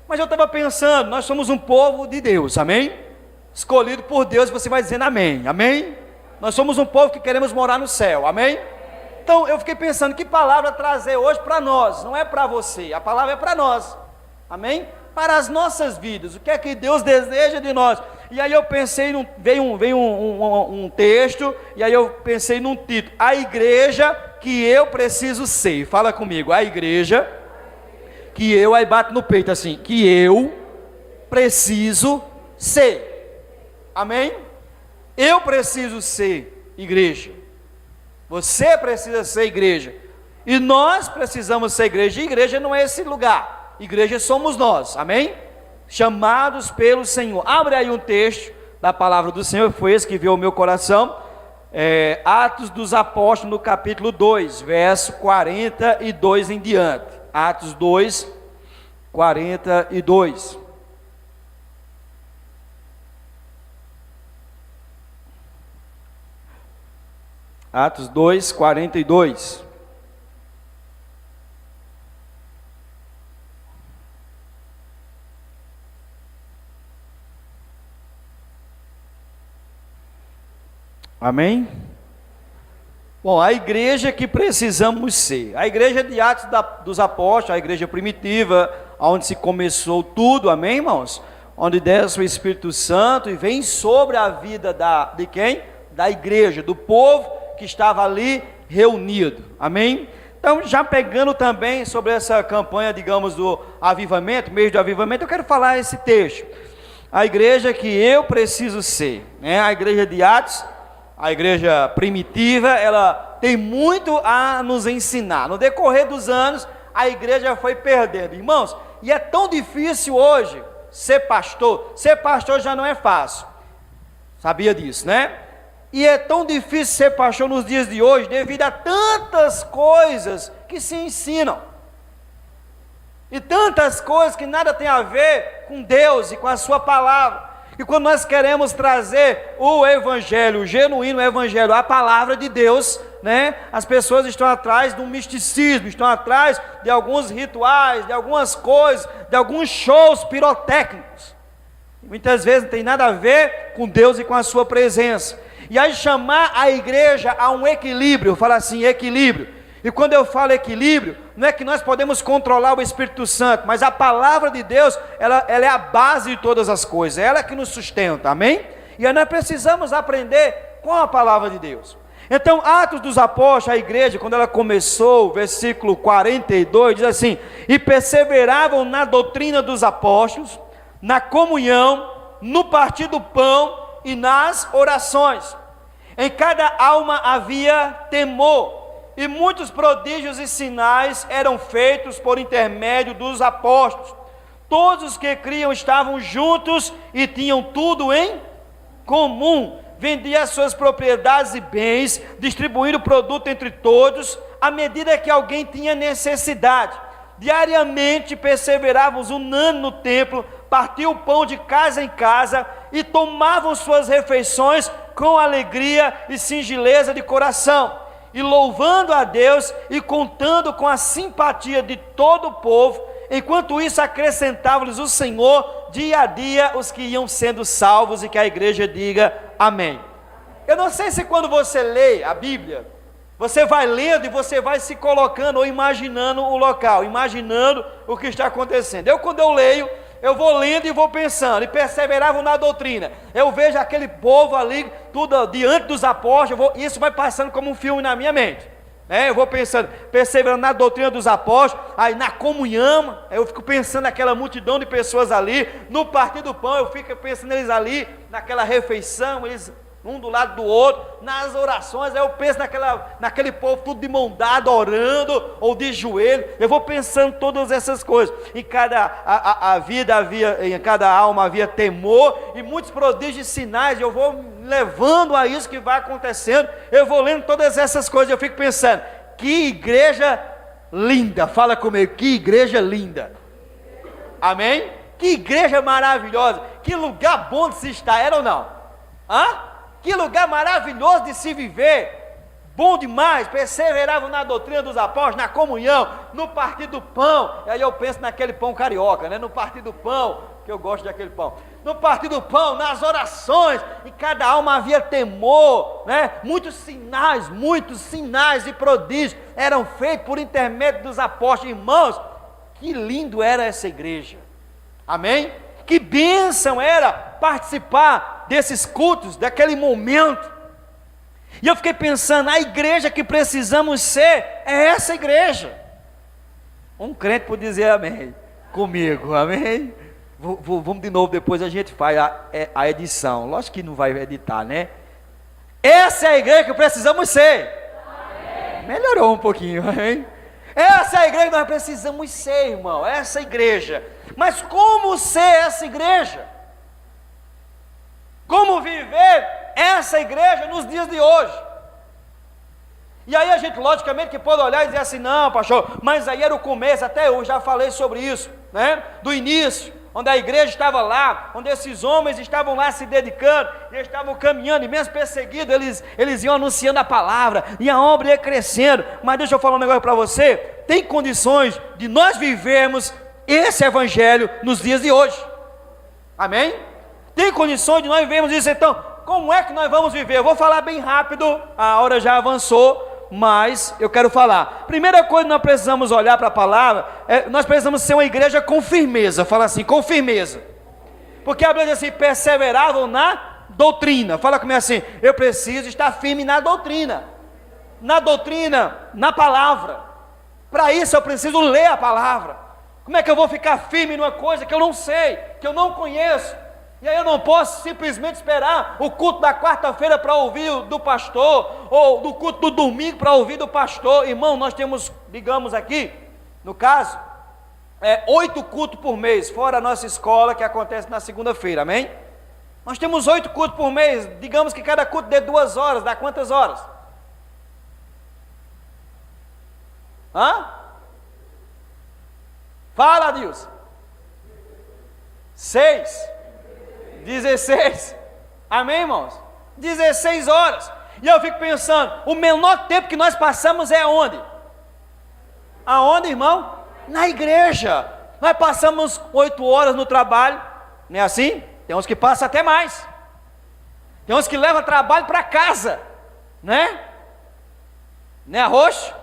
Mas eu estava pensando, nós somos um povo de Deus, amém? Escolhido por Deus, você vai dizendo amém, amém? Nós somos um povo que queremos morar no céu, amém? Então eu fiquei pensando, que palavra trazer hoje para nós? Não é para você, a palavra é para nós, amém? Para as nossas vidas, o que é que Deus deseja de nós? E aí eu pensei, veio um texto, e aí eu pensei num título: a igreja que eu preciso ser. Fala comigo, a igreja que eu, aí bate no peito assim, que eu preciso ser, amém? Eu preciso ser igreja, você precisa ser igreja, e nós precisamos ser igreja. E igreja não é esse lugar, igreja somos nós, amém? Chamados pelo Senhor. Abre aí um texto da palavra do Senhor, foi esse que veio ao meu coração, Atos dos Apóstolos, no capítulo 2, verso 42 em diante. Atos 2, 42. Atos 2, 42. Amém? Bom, a igreja que precisamos ser, a igreja de Atos dos Apóstolos, a igreja primitiva, onde se começou tudo, amém, irmãos? Onde desce o Espírito Santo e vem sobre a vida de quem? Da igreja, do povo que estava ali reunido, amém? Então, já pegando também sobre essa campanha, digamos, do avivamento, mês do avivamento, eu quero falar esse texto. A igreja que eu preciso ser, né? A igreja de Atos, a igreja primitiva, ela tem muito a nos ensinar. No decorrer dos anos, a igreja foi perdendo, irmãos, e é tão difícil hoje ser pastor já não é fácil, sabia disso, né? E é tão difícil ser pastor nos dias de hoje, devido a tantas coisas que se ensinam, e tantas coisas que nada tem a ver com Deus e com a sua palavra. E quando nós queremos trazer o evangelho, o genuíno evangelho, a palavra de Deus, né? As pessoas estão atrás de um misticismo, estão atrás de alguns rituais, de algumas coisas, de alguns shows pirotécnicos. Muitas vezes não tem nada a ver com Deus e com a sua presença. E aí chamar a igreja a um equilíbrio, fala assim, equilíbrio. E quando eu falo equilíbrio, não é que nós podemos controlar o Espírito Santo, mas a palavra de Deus, ela é a base de todas as coisas, ela que nos sustenta, amém? E aí nós precisamos aprender com a palavra de Deus. Então, Atos dos Apóstolos, a igreja, quando ela começou, versículo 42, diz assim: e perseveravam na doutrina dos apóstolos, na comunhão, no partir do pão e nas orações. Em cada alma havia temor, e muitos prodígios e sinais eram feitos por intermédio dos apóstolos. Todos os que criam estavam juntos e tinham tudo em comum. Vendiam as suas propriedades e bens, distribuindo o produto entre todos, à medida que alguém tinha necessidade. Diariamente perseveravam unânimes no templo, partiam o pão de casa em casa e tomavam suas refeições com alegria e singeleza de coração, e louvando a Deus e contando com a simpatia de todo o povo. Enquanto isso, acrescentava-lhes o Senhor dia a dia os que iam sendo salvos, e que a igreja diga amém. Eu não sei se quando você lê a Bíblia, você vai lendo e você vai se colocando ou imaginando o local, imaginando o que está acontecendo. Quando eu leio, eu vou lendo e vou pensando, e perseveravam na doutrina. Eu vejo aquele povo ali, tudo diante dos apóstolos, isso vai passando como um filme na minha mente. Eu vou pensando, perseverando na doutrina dos apóstolos, aí na comunhão, eu fico pensando naquela multidão de pessoas ali, no partir do pão, eu fico pensando eles ali, naquela refeição, eles um do lado do outro, nas orações, aí eu penso naquele povo tudo de mão dada, orando, ou de joelho. Eu vou pensando todas essas coisas. Em em cada alma havia temor, e muitos prodígios e sinais. Eu vou levando a isso que vai acontecendo, eu vou lendo todas essas coisas, eu fico pensando, que igreja linda, fala comigo, que igreja linda, amém? Que igreja maravilhosa, que lugar bom de se estar, era ou não? Que lugar maravilhoso de se viver. bom demais, perseveravam na doutrina dos apóstolos, na comunhão, no partir do pão. E aí eu penso naquele pão carioca, né? No partir do pão, que eu gosto daquele pão. No partir do pão, nas orações, em cada alma havia temor, né? Muitos sinais e prodígios eram feitos por intermédio dos apóstolos. Irmãos, que lindo era essa igreja, amém? Que bênção era participar desses cultos, daquele momento. E eu fiquei pensando, a igreja que precisamos ser é essa igreja. Um crente pode dizer amém comigo, amém? Vamos de novo, depois a gente faz a edição. Lógico que não vai editar, né? Essa é a igreja que precisamos ser. Amém. Melhorou um pouquinho, amém? Essa é a igreja que nós precisamos ser, irmão. Essa igreja. Mas como ser essa igreja? Como viver essa igreja nos dias de hoje? E aí a gente, logicamente, que pode olhar e dizer assim, não, pastor, mas aí era o começo, até eu já falei sobre isso, né? Do início, onde a igreja estava lá, onde esses homens estavam lá se dedicando, e eles estavam caminhando, e mesmo perseguidos, eles iam anunciando a palavra, e a obra ia crescendo. Mas deixa eu falar um negócio para você, tem condições de nós vivermos esse evangelho nos dias de hoje, amém? Tem condições de nós vivermos isso. Então, como é que nós vamos viver? Eu vou falar bem rápido, a hora já avançou, mas eu quero falar. Primeira coisa que nós precisamos olhar para a palavra, nós precisamos ser uma igreja com firmeza. Fala assim, com firmeza. Porque a Bíblia diz assim, perseveravam na doutrina. Fala comigo assim, eu preciso estar firme na doutrina. Na doutrina, na palavra. Para isso eu preciso ler a palavra. Como é que eu vou ficar firme numa coisa que eu não sei, que eu não conheço? E aí eu não posso simplesmente esperar o culto da quarta-feira para ouvir do pastor, ou do culto do domingo para ouvir do pastor. Irmão, nós temos, digamos aqui, no caso, 8 cultos por mês, fora a nossa escola que acontece na segunda-feira, amém? Nós temos 8 cultos por mês, digamos que cada culto dê 2 horas, dá quantas horas? Fala, Deus. 6. 16, amém, irmãos? 16 horas, e eu fico pensando, o menor tempo que nós passamos é aonde? Aonde, irmão? Na igreja. Nós passamos 8 horas no trabalho, não é assim? Tem uns que passam até mais, tem uns que levam trabalho para casa, né? Né, Arroxo?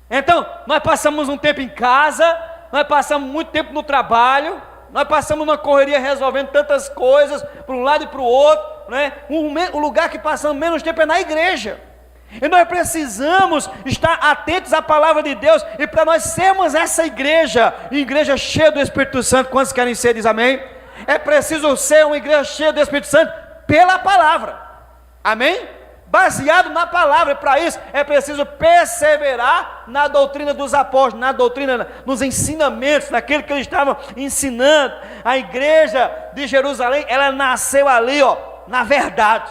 Então, nós passamos um tempo em casa, nós passamos muito tempo no trabalho, nós passamos numa correria resolvendo tantas coisas, para um lado e para o outro, né? O lugar que passamos menos tempo é na igreja, e nós precisamos estar atentos à palavra de Deus, e para nós sermos essa igreja cheia do Espírito Santo, quantos querem ser, diz amém? É preciso ser uma igreja cheia do Espírito Santo, pela palavra, amém? Baseado na palavra, e para isso é preciso perseverar na doutrina dos apóstolos, na doutrina, nos ensinamentos, naquilo que eles estavam ensinando. A igreja de Jerusalém, ela nasceu ali, na verdade,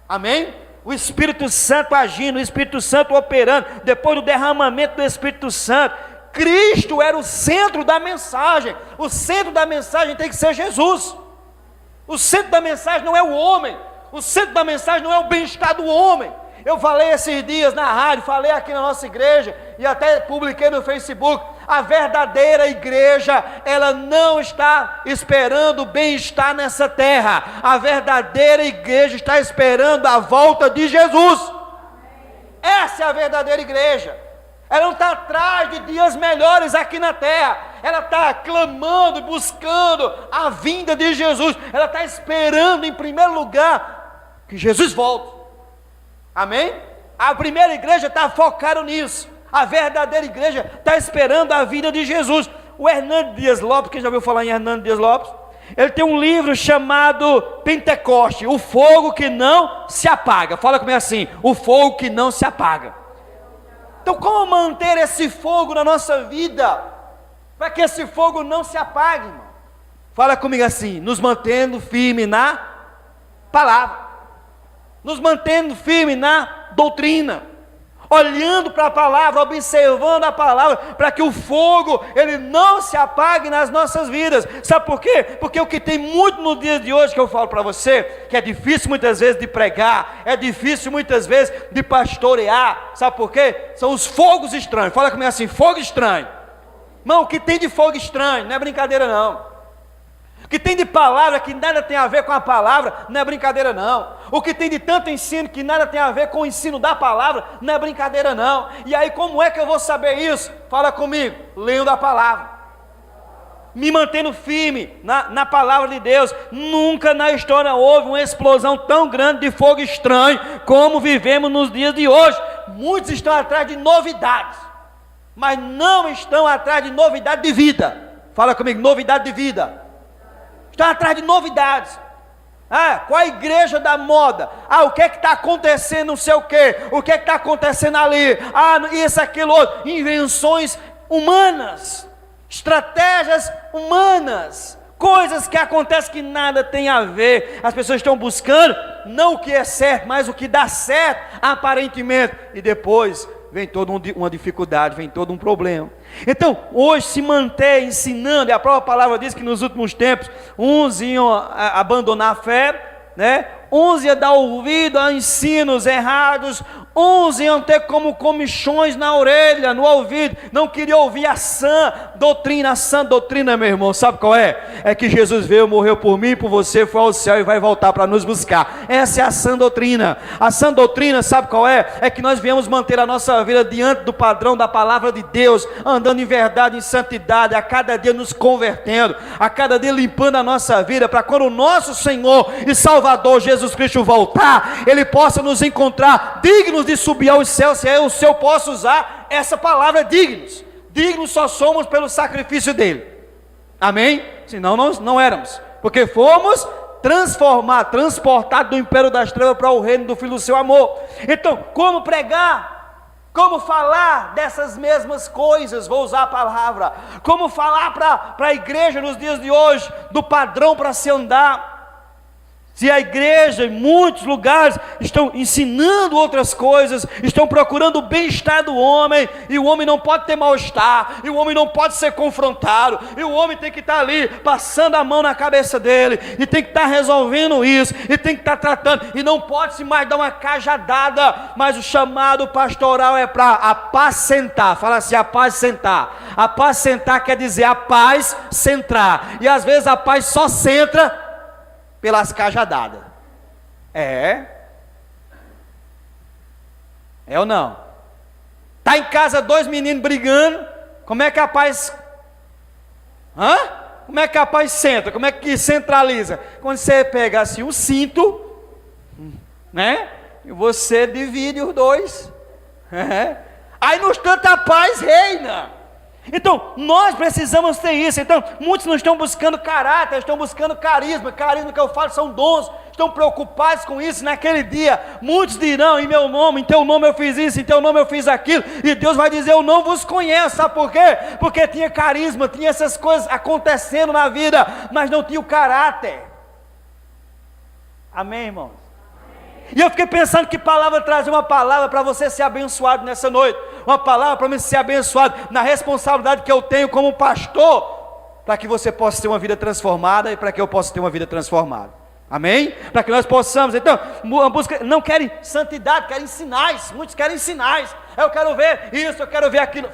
amém? O Espírito Santo agindo, o Espírito Santo operando, depois do derramamento do Espírito Santo, Cristo era o centro da mensagem. O centro da mensagem tem que ser Jesus. O centro da mensagem não é o homem. O centro da mensagem não é o bem-estar do homem. Eu falei esses dias na rádio, falei aqui na nossa igreja, e até publiquei no Facebook, a verdadeira igreja, ela não está esperando o bem-estar nessa terra. A verdadeira igreja está esperando a volta de Jesus. Essa é a verdadeira igreja. Ela não está atrás de dias melhores aqui na terra. Ela está clamando, buscando a vinda de Jesus. Ela está esperando, em primeiro lugar, que Jesus volte, amém? A primeira igreja está focada nisso, a verdadeira igreja está esperando a vinda de Jesus. O Hernando Dias Lopes, quem já ouviu falar em Hernando Dias Lopes? Ele tem um livro chamado Pentecoste, o fogo que não se apaga. Fala comigo assim, o fogo que não se apaga. Então, como manter esse fogo na nossa vida, para que esse fogo não se apague, irmão? Fala comigo assim, nos mantendo firme na palavra, nos mantendo firme na doutrina. olhando para a palavra, observando a palavra, para que o fogo, ele não se apague nas nossas vidas. Sabe por quê? Porque o que tem muito no dia de hoje, que eu falo para você, que é difícil muitas vezes de pregar, é difícil muitas vezes de pastorear, sabe por quê? São os fogos estranhos. Fala comigo assim, fogo estranho. Irmão, o que tem de fogo estranho, não é brincadeira não. O que tem de palavra que nada tem a ver com a palavra, não é brincadeira não. O que tem de tanto ensino que nada tem a ver com o ensino da palavra, não é brincadeira não. E aí como é que eu vou saber isso? Fala comigo, lendo a palavra, me mantendo firme na palavra de Deus. Nunca na história houve uma explosão tão grande de fogo estranho como vivemos nos dias de hoje. Muitos estão atrás de novidades, mas não estão atrás de novidade de vida. Fala comigo, novidade de vida. Estão atrás de novidades. Qual a igreja da moda? O que é que está acontecendo, não sei o que. O que é que está acontecendo ali? Isso, aquilo, outro. Invenções humanas, estratégias humanas, coisas que acontecem que nada tem a ver. As pessoas estão buscando não o que é certo, mas o que dá certo aparentemente, e depois vem toda uma dificuldade, vem todo um problema. Então, hoje se manter ensinando, e a própria palavra diz que nos últimos tempos, uns iam abandonar a fé, né? Uns iam dar ouvido a ensinos errados, uns iam ter como comichões na orelha, no ouvido, não queriam ouvir a sã doutrina, meu irmão, sabe qual é? É que Jesus veio, morreu por mim, por você, foi ao céu e vai voltar para nos buscar. Essa é a sã doutrina. A sã doutrina, sabe qual é? É que nós viemos manter a nossa vida diante do padrão da palavra de Deus, andando em verdade, em santidade, a cada dia nos convertendo, a cada dia limpando a nossa vida, para quando o nosso Senhor e Salvador Jesus Cristo voltar, Ele possa nos encontrar dignos de subir aos céus. Se o Senhor possa usar essa palavra, dignos só somos pelo sacrifício dele, amém? Senão nós não éramos, porque fomos transportados do império das trevas para o reino do Filho do seu amor. Então, como pregar? Como falar dessas mesmas coisas? Vou usar a palavra. Como falar para a igreja nos dias de hoje, do padrão para se andar? Se a igreja, em muitos lugares, estão ensinando outras coisas, estão procurando o bem-estar do homem, e o homem não pode ter mal-estar, e o homem não pode ser confrontado, e o homem tem que estar ali, passando a mão na cabeça dele, e tem que estar resolvendo isso, e tem que estar tratando, e não pode se mais dar uma cajadada, mas o chamado pastoral é para apacentar. Fala assim, apacentar. Apacentar quer dizer a paz centrar, e às vezes a paz só centra pelas cajadadas. É ou não? Está em casa dois meninos brigando, como é que a paz... Como é que a paz centra? Como é que centraliza? Quando você pega assim o cinto, né? E você divide os dois. Aí no instante a paz reina. Então, nós precisamos ter isso. Então, muitos não estão buscando caráter, estão buscando carisma. Carisma que eu falo são dons. Estão preocupados com isso. Naquele dia, muitos dirão, em meu nome, em teu nome eu fiz isso, em teu nome eu fiz aquilo. E Deus vai dizer, eu não vos conheço. Sabe por quê? Porque tinha carisma, tinha essas coisas acontecendo na vida, mas não tinha o caráter. Amém, irmãos? E eu fiquei pensando que palavra trazer uma palavra para você ser abençoado nessa noite. Uma palavra para mim ser abençoado na responsabilidade que eu tenho como pastor, para que você possa ter uma vida transformada e para que eu possa ter uma vida transformada. Amém? Para que nós possamos. Então, não querem santidade, querem sinais. Muitos querem sinais. Eu quero ver isso, eu quero ver aquilo.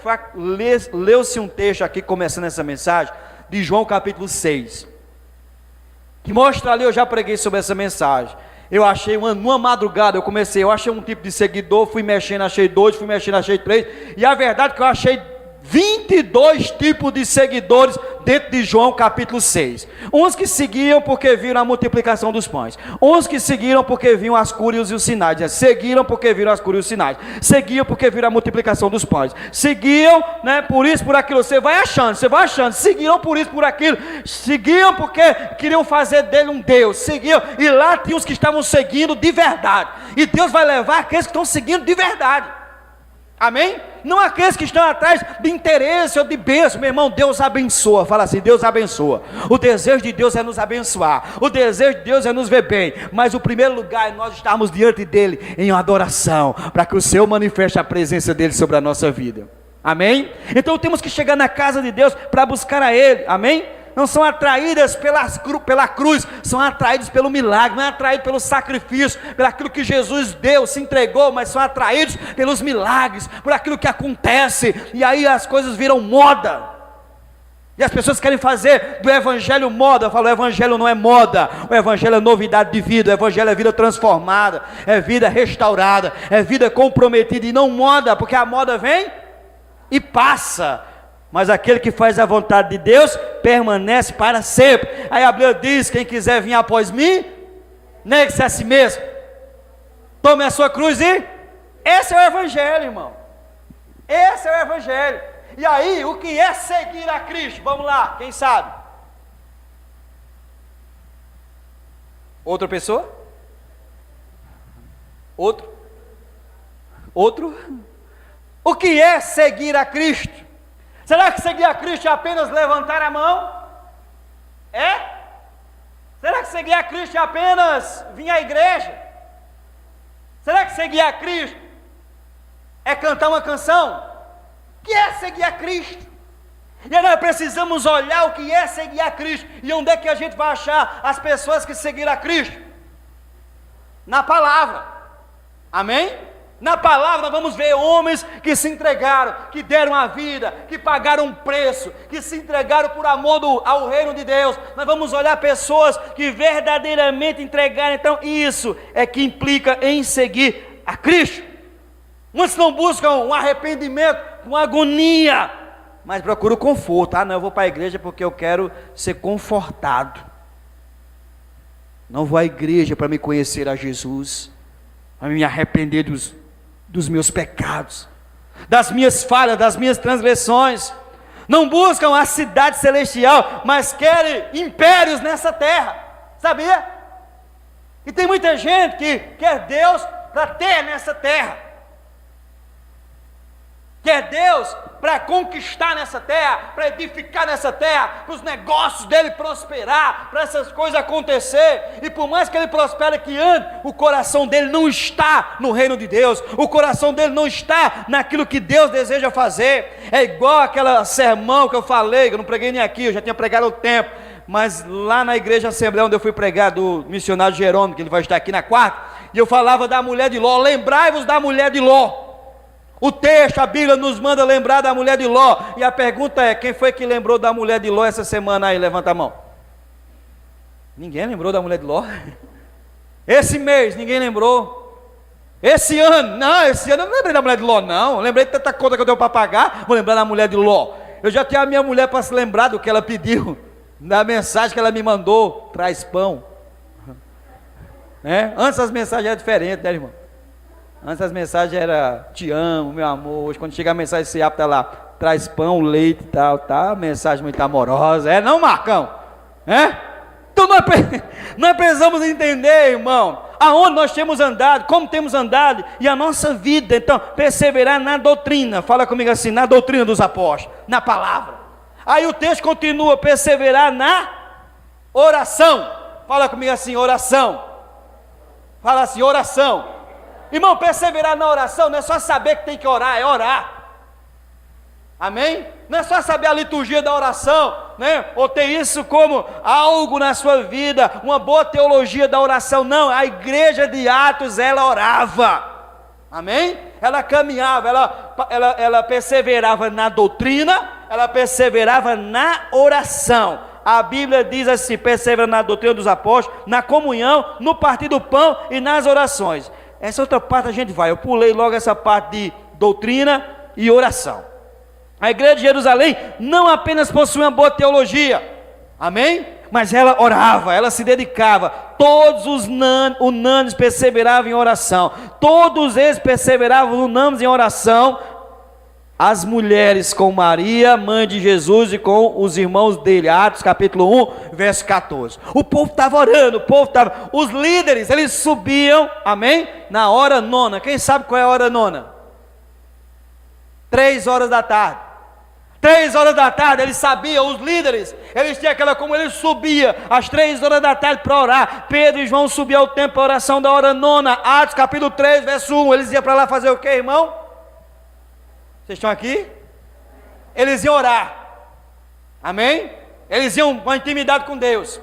Leu-se um texto aqui, começando essa mensagem, de João capítulo 6, que mostra ali, eu já preguei sobre essa mensagem. Eu achei numa madrugada, eu achei um tipo de seguidor, fui mexendo, achei 2, fui mexendo, achei 3, e a verdade é que eu achei 22 tipos de seguidores dentro de João capítulo 6. Uns que seguiam porque viram a multiplicação dos pães, uns que seguiram porque viram as curas e os sinais, seguiram porque viram as curas e os sinais, seguiam porque viram a multiplicação dos pães, seguiam, né, por isso, por aquilo, você vai achando, seguiram por isso, por aquilo, seguiam porque queriam fazer dele um Deus, seguiam, e lá tinha os que estavam seguindo de verdade, e Deus vai levar aqueles que estão seguindo de verdade. Amém? Não aqueles que estão atrás de interesse ou de bênção. Meu irmão, Deus abençoa. Fala assim, Deus abençoa. O desejo de Deus é nos abençoar. O desejo de Deus é nos ver bem. Mas o primeiro lugar é nós estarmos diante dEle em adoração, para que o Senhor manifeste a presença dEle sobre a nossa vida. Amém? Então temos que chegar na casa de Deus para buscar a Ele. Amém? Não são atraídas pela cruz, são atraídos pelo milagre, não é atraído pelo sacrifício, pelo aquilo que Jesus deu, se entregou, mas são atraídos pelos milagres, por aquilo que acontece, e aí as coisas viram moda, e as pessoas querem fazer do evangelho moda. Eu falo, o evangelho não é moda, o evangelho é novidade de vida, o evangelho é vida transformada, é vida restaurada, é vida comprometida, e não moda, porque a moda vem e passa, mas aquele que faz a vontade de Deus permanece para sempre. Aí a Bíblia diz, quem quiser vir após mim, negue-se a si mesmo, tome a sua cruz e... Esse é o evangelho, irmão. Esse é o evangelho. E aí, o que é seguir a Cristo? Vamos lá, quem sabe? Outra pessoa? Outro? O que é seguir a Cristo? Será que seguir a Cristo é apenas levantar a mão? É? Será que seguir a Cristo é apenas vir à igreja? Será que seguir a Cristo é cantar uma canção? O que é seguir a Cristo? E aí nós precisamos olhar o que é seguir a Cristo. E onde é que a gente vai achar as pessoas que seguiram a Cristo? Na palavra. Amém? Na palavra nós vamos ver homens que se entregaram, que deram a vida, que pagaram um preço, que se entregaram por amor ao reino de Deus. Nós vamos olhar pessoas que verdadeiramente entregaram. Então isso é que implica em seguir a Cristo. Muitos não buscam um arrependimento com agonia, mas procuram conforto. Ah não, eu vou para a igreja porque eu quero ser confortado. Não vou à igreja para me conhecer a Jesus, para me arrepender dos meus pecados, das minhas falhas, das minhas transgressões. Não buscam a cidade celestial, mas querem impérios nessa terra, sabia? E tem muita gente que quer Deus para ter nessa terra, quer Deus para conquistar nessa terra, para edificar nessa terra, para os negócios dele prosperar, para essas coisas acontecer. E por mais que ele prospere aqui antes, o coração dele não está no reino de Deus, o coração dele não está naquilo que Deus deseja fazer. É igual aquele sermão que eu falei, que eu não preguei nem aqui, eu já tinha pregado há tempo, mas lá na igreja Assembleia onde eu fui pregar, do missionário Jerônimo, que ele vai estar aqui na quarta, e eu falava da mulher de Ló. Lembrai-vos da mulher de Ló. O texto, a Bíblia nos manda lembrar da mulher de Ló. E a pergunta é, quem foi que lembrou da mulher de Ló essa semana aí? Levanta a mão. Ninguém lembrou da mulher de Ló? Esse mês, ninguém lembrou? Esse ano? Não, esse ano eu não lembrei da mulher de Ló, não. Eu lembrei de tanta conta que eu tenho para pagar, vou lembrar da mulher de Ló. Eu já tenho a minha mulher para se lembrar do que ela pediu, da mensagem que ela me mandou, traz pão. Antes as mensagens eram diferentes, né, irmão? Antes as mensagens eram, te amo, meu amor. Hoje quando chega a mensagem, você abre, tá lá, traz pão, leite e tal, tá? Mensagem muito amorosa, não, Marcão? Então nós precisamos entender, irmão, aonde nós temos andado, como temos andado, e a nossa vida. Então, perseverar na doutrina. Fala comigo assim, na doutrina dos apóstolos, na palavra. Aí o texto continua, perseverar na oração. Fala comigo assim, oração. Fala assim, oração. Irmão, perseverar na oração não é só saber que tem que orar, é orar. Amém? Não é só saber a liturgia da oração, né? Ou ter isso como algo na sua vida, uma boa teologia da oração. Não, a igreja de Atos, ela orava. Amém? Ela caminhava, ela perseverava na doutrina, ela perseverava na oração. A Bíblia diz assim, persevera na doutrina dos apóstolos, na comunhão, no partir do pão e nas orações. Essa outra parte a gente vai, eu pulei logo essa parte de doutrina e oração. A igreja de Jerusalém não apenas possui uma boa teologia, amém? Mas ela orava, ela se dedicava. Todos os unânimes perseveravam em oração. Todos eles perseveravam unânimes em oração. As mulheres com Maria, mãe de Jesus, e com os irmãos dele. Atos capítulo 1, verso 14. O povo estava orando, os líderes, eles subiam, amém? Na hora nona. Quem sabe qual é a hora nona? 3 horas da tarde. 3 horas da tarde, eles sabiam, os líderes, eles tinham aquela, como eles subiam às 3 horas da tarde para orar. Pedro e João subiam ao templo para a oração da hora nona. Atos capítulo 3, verso 1. Eles iam para lá fazer o que, irmão? Vocês estão aqui? Eles iam orar. Amém? Eles iam com a intimidade com Deus.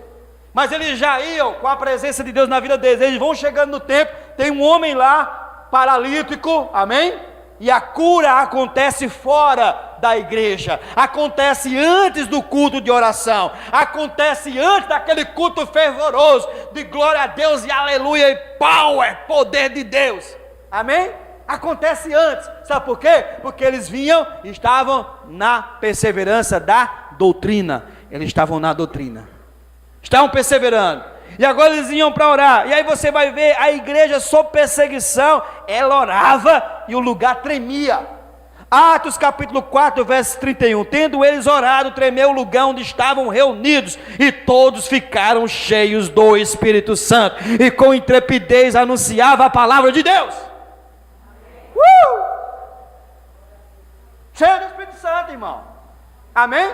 Mas eles já iam com a presença de Deus na vida deles. Eles vão chegando no templo, tem um homem lá, paralítico, amém? E a cura acontece fora da igreja, acontece antes do culto de oração, acontece antes daquele culto fervoroso, de glória a Deus e aleluia, e power, poder de Deus, amém? Acontece antes, sabe por quê? Porque eles vinham e estavam na perseverança da doutrina, eles estavam na doutrina, estavam perseverando. E agora eles iam para orar. E aí você vai ver a igreja sob perseguição. Ela orava e o lugar tremia. Atos capítulo 4, verso 31. Tendo eles orado, tremeu o lugar onde estavam reunidos. E todos ficaram cheios do Espírito Santo. E com intrepidez anunciava a palavra de Deus. Cheio do Espírito Santo, irmão. Amém?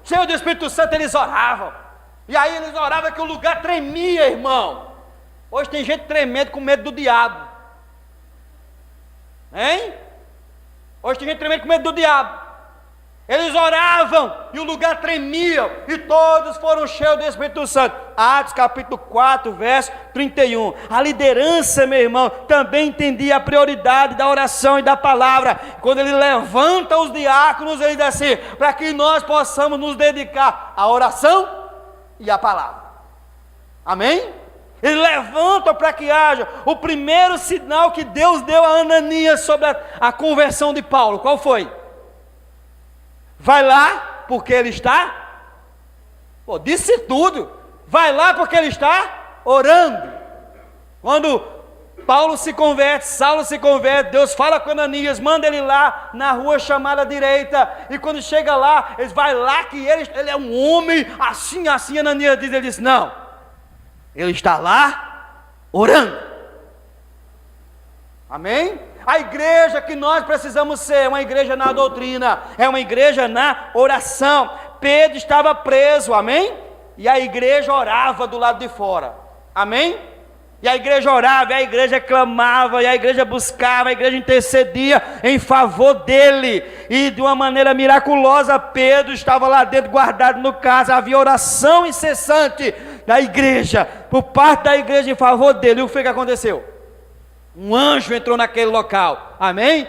Cheio do Espírito Santo eles oravam. E aí eles oravam que o lugar tremia, irmão. Hoje tem gente tremendo com medo do diabo. Hein? Hoje tem gente tremendo com medo do diabo. Eles oravam e o lugar tremia. E todos foram cheios do Espírito Santo. Atos capítulo 4, verso 31. A liderança, meu irmão, também entendia a prioridade da oração e da palavra. Quando ele levanta os diáconos, ele diz assim: para que nós possamos nos dedicar à oração e a palavra. Amém? Ele levanta para que haja o primeiro sinal que Deus deu a Ananias sobre a conversão de Paulo. Qual foi? Vai lá porque ele está, disse tudo. Vai lá porque ele está orando. Quando Paulo se converte, Saulo se converte, Deus fala com Ananias, manda ele lá na rua chamada direita, e quando chega lá, eles vai lá que ele é um homem, assim, Ananias diz, ele diz, não, ele está lá, orando, amém? A igreja que nós precisamos ser, é uma igreja na doutrina, é uma igreja na oração. Pedro estava preso, amém? E a igreja orava do lado de fora, amém? E a igreja orava, e a igreja clamava, e a igreja buscava, a igreja intercedia em favor dele, e de uma maneira miraculosa, Pedro estava lá dentro, guardado no cárcere. Havia oração incessante da igreja, por parte da igreja em favor dele. E o que foi que aconteceu? Um anjo entrou naquele local, amém?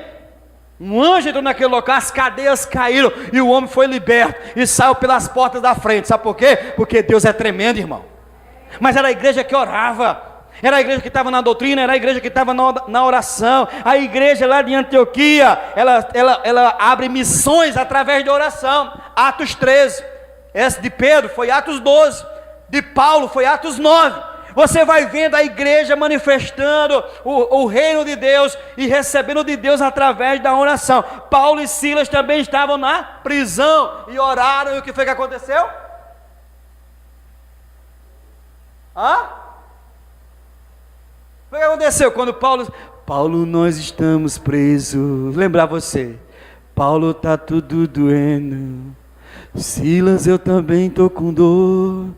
Um anjo entrou naquele local, as cadeias caíram, e o homem foi liberto, e saiu pelas portas da frente. Sabe por quê? Porque Deus é tremendo, irmão. Mas era a igreja que orava, era a igreja que estava na doutrina, era a igreja que estava na oração. A igreja lá de Antioquia, ela abre missões através de oração. Atos 13, esse de Pedro foi Atos 12, de Paulo foi Atos 9. Você vai vendo a igreja manifestando o reino de Deus e recebendo de Deus através da oração. Paulo e Silas também estavam na prisão e oraram, e o que foi que aconteceu? O que aconteceu quando Paulo, nós estamos presos. Lembrar você, Paulo está tudo doendo, Silas, eu também estou com dor,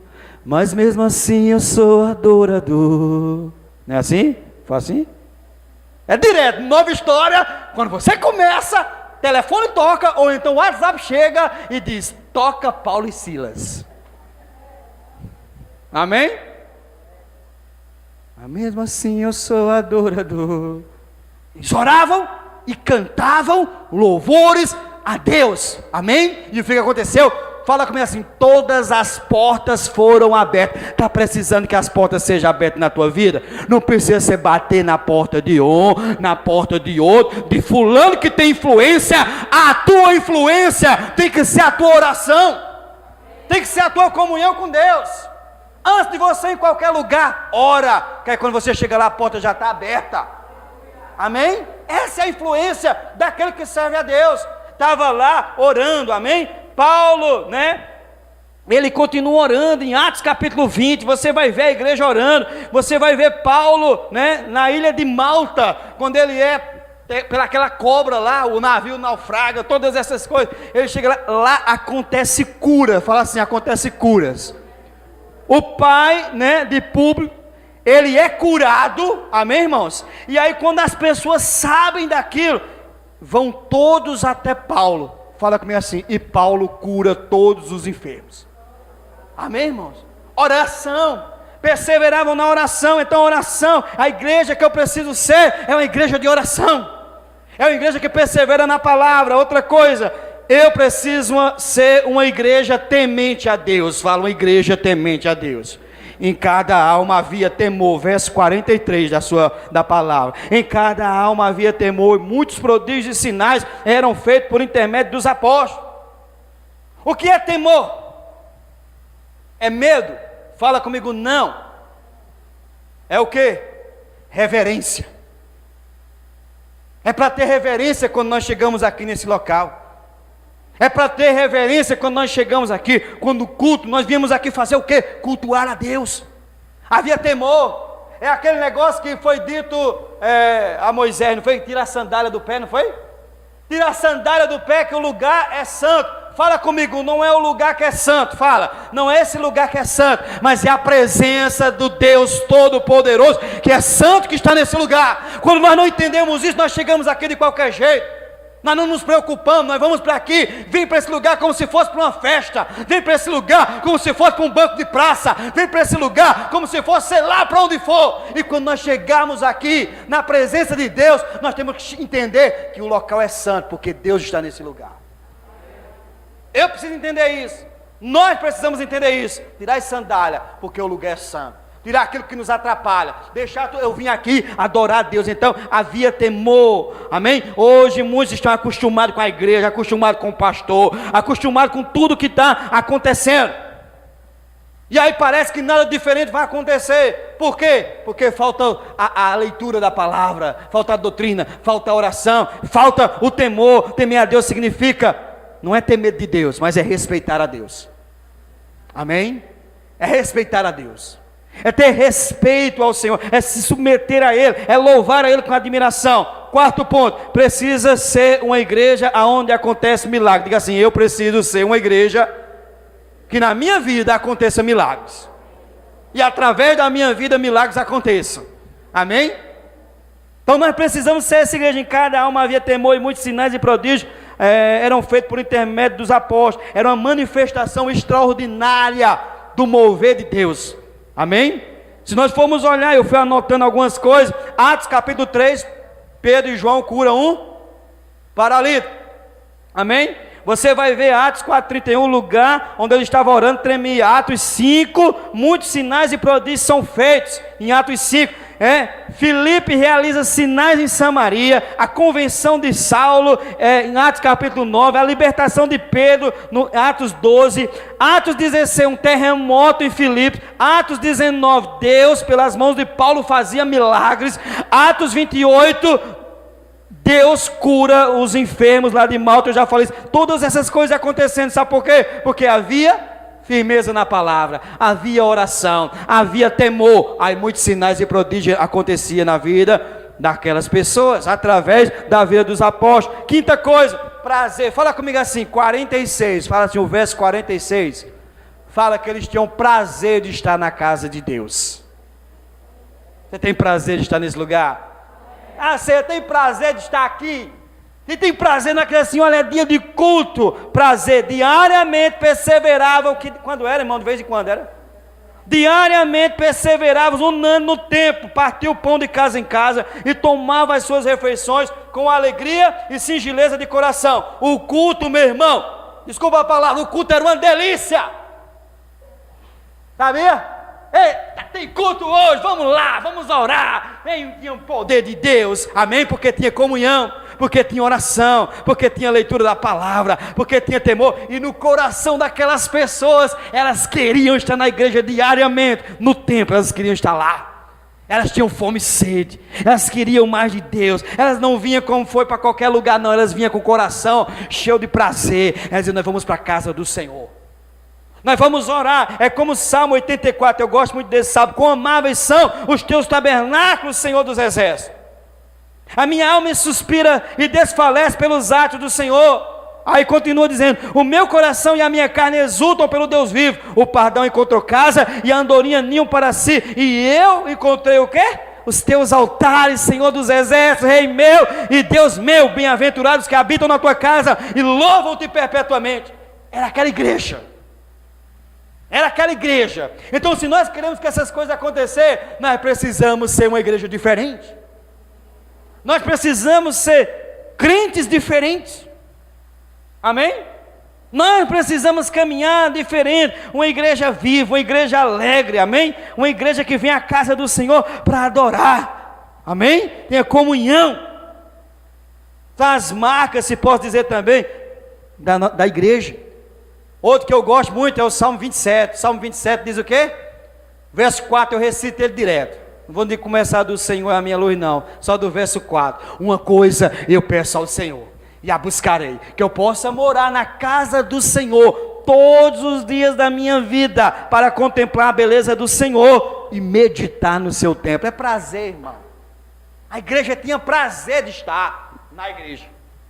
mas mesmo assim eu sou adorador. Não é assim? Foi assim? É direto, nova história. Quando você começa, telefone toca, ou então o WhatsApp chega e diz, toca Paulo e Silas. Amém? Mas mesmo assim eu sou adorador. Eles oravam e cantavam louvores a Deus. Amém? E o que aconteceu? Fala comigo assim, todas as portas foram abertas. Está precisando que as portas sejam abertas na tua vida? Não precisa você bater na porta de um, na porta de outro, de fulano que tem influência. A tua influência tem que ser a tua oração, tem que ser a tua comunhão com Deus. Antes de você ir em qualquer lugar, ora, que aí quando você chega lá a porta já está aberta. Amém? Essa é a influência daquele que serve a Deus. Estava lá orando, amém? Paulo, ele continua orando. Em Atos capítulo 20, você vai ver a igreja orando. Você vai ver Paulo, na ilha de Malta, quando ele é pelaquela cobra lá, o navio naufraga, todas essas coisas. Ele chega lá acontece cura. Fala assim, acontece curas. O pai, né, de Públio, ele é curado, amém, irmãos? E aí quando as pessoas sabem daquilo, vão todos até Paulo. Fala comigo assim, e Paulo cura todos os enfermos. Amém, irmãos? Oração, perseveravam na oração. Então oração, a igreja que eu preciso ser, é uma igreja de oração. É uma igreja que persevera na palavra. Outra coisa, eu preciso ser uma igreja temente a Deus. Fala, uma igreja temente a Deus. Em cada alma havia temor, verso 43 da palavra. Em cada alma havia temor, e muitos prodígios e sinais eram feitos por intermédio dos apóstolos. O que é temor? É medo? Fala comigo, não. É o que? Reverência. É para ter reverência quando nós chegamos aqui nesse local. É para ter reverência quando nós chegamos aqui, quando o culto, nós viemos aqui fazer o quê? Cultuar a Deus. Havia temor. É aquele negócio que foi dito a Moisés, não foi? Tira a sandália do pé, não foi? Tira a sandália do pé que o lugar é santo. Fala comigo, não é o lugar que é santo, fala. Não é esse lugar que é santo, mas é a presença do Deus Todo-Poderoso, que é santo, que está nesse lugar. Quando nós não entendemos isso, nós chegamos aqui de qualquer jeito. Nós não nos preocupamos, nós vamos para aqui, vem para esse lugar como se fosse para uma festa, vem para esse lugar como se fosse para um banco de praça, vem para esse lugar como se fosse, sei lá, para onde for. E quando nós chegarmos aqui, na presença de Deus, nós temos que entender que o local é santo, porque Deus está nesse lugar. Eu preciso entender isso, nós precisamos entender isso. Tirar a sandália, porque o lugar é santo. Tirar aquilo que nos atrapalha, deixar, eu vim aqui adorar a Deus. Então havia temor, amém? Hoje muitos estão acostumados com a igreja, acostumados com o pastor, acostumados com tudo que está acontecendo, e aí parece que nada diferente vai acontecer. Por quê? Porque falta a leitura da palavra, falta a doutrina, falta a oração, falta o temor. Temer a Deus significa, não é ter medo de Deus, mas é respeitar a Deus, amém? É respeitar a Deus, é ter respeito ao Senhor, é se submeter a Ele, é louvar a Ele com admiração. Quarto ponto, precisa ser uma igreja onde acontece milagre. Diga assim, eu preciso ser uma igreja que na minha vida aconteça milagres, e através da minha vida milagres aconteçam, amém? Então nós precisamos ser essa igreja. Em cada alma havia temor, e muitos sinais e prodígios eram feitos por intermédio dos apóstolos. Era uma manifestação extraordinária do mover de Deus, amém? Se nós formos olhar, eu fui anotando algumas coisas. Atos capítulo 3, Pedro e João curam um paralítico, amém? Você vai ver Atos 4:31, lugar onde ele estava orando tremia. Atos 5, muitos sinais e prodígios são feitos. Em Atos 5, Filipe realiza sinais em Samaria, a convenção de Saulo, em Atos capítulo 9, a libertação de Pedro, no Atos 12, Atos 16, um terremoto em Filipe, Atos 19, Deus pelas mãos de Paulo fazia milagres, Atos 28, Deus cura os enfermos lá de Malta. Eu já falei isso. Todas essas coisas acontecendo, sabe por quê? Porque havia firmeza na palavra, havia oração, havia temor. Aí muitos sinais e prodígios aconteciam na vida daquelas pessoas, através da vida dos apóstolos. Quinta coisa, prazer. Fala comigo assim, 46, fala assim, o verso 46, fala que eles tinham prazer de estar na casa de Deus. Você tem prazer de estar nesse lugar? Ah, você tem prazer de estar aqui? Você tem prazer naquele assim, olha, é dia de culto. Prazer, diariamente perseveravam. Quando era, irmão? De vez em quando era? Diariamente perseveravam, unânime no templo, partia o pão de casa em casa e tomava as suas refeições com alegria e singeleza de coração. O culto, meu irmão, desculpa a palavra, o culto era uma delícia. Sabia? Eita, tem culto hoje, vamos lá, vamos orar. Tinha o poder de Deus, amém? Porque tinha comunhão, porque tinha oração, porque tinha leitura da palavra, porque tinha temor. E no coração daquelas pessoas, elas queriam estar na igreja diariamente, no templo, elas queriam estar lá. Elas tinham fome e sede, elas queriam mais de Deus. Elas não vinham como foi para qualquer lugar, não. Elas vinham com o coração cheio de prazer. Elas diziam, nós vamos para a casa do Senhor, nós vamos orar. É como Salmo 84, eu gosto muito desse salmo. Quão amáveis são os teus tabernáculos, Senhor dos exércitos. A minha alma suspira e desfalece pelos atos do Senhor. Aí continua dizendo: o meu coração e a minha carne exultam pelo Deus vivo. O pardão encontrou casa e a andorinha ninho para si. E eu encontrei o quê? Os teus altares, Senhor dos exércitos, Rei meu e Deus meu. Bem-aventurados que habitam na tua casa e louvam-te perpetuamente. Era aquela igreja. Era aquela igreja. Então, se nós queremos que essas coisas aconteçam, nós precisamos ser uma igreja diferente. Nós precisamos ser crentes diferentes. Amém? Nós precisamos caminhar diferente, uma igreja viva, uma igreja alegre, amém? Uma igreja que vem à casa do Senhor para adorar, amém? Tem a comunhão, as marcas, se posso dizer também, da igreja. Outro que eu gosto muito é o Salmo 27, o Salmo 27 diz o quê? Verso 4, eu recito ele direto, não vou nem começar do Senhor é a minha luz não, só do verso 4, uma coisa eu peço ao Senhor, e a buscarei, que eu possa morar na casa do Senhor todos os dias da minha vida, para contemplar a beleza do Senhor e meditar no seu templo. É prazer, irmão. A igreja tinha prazer de estar na igreja,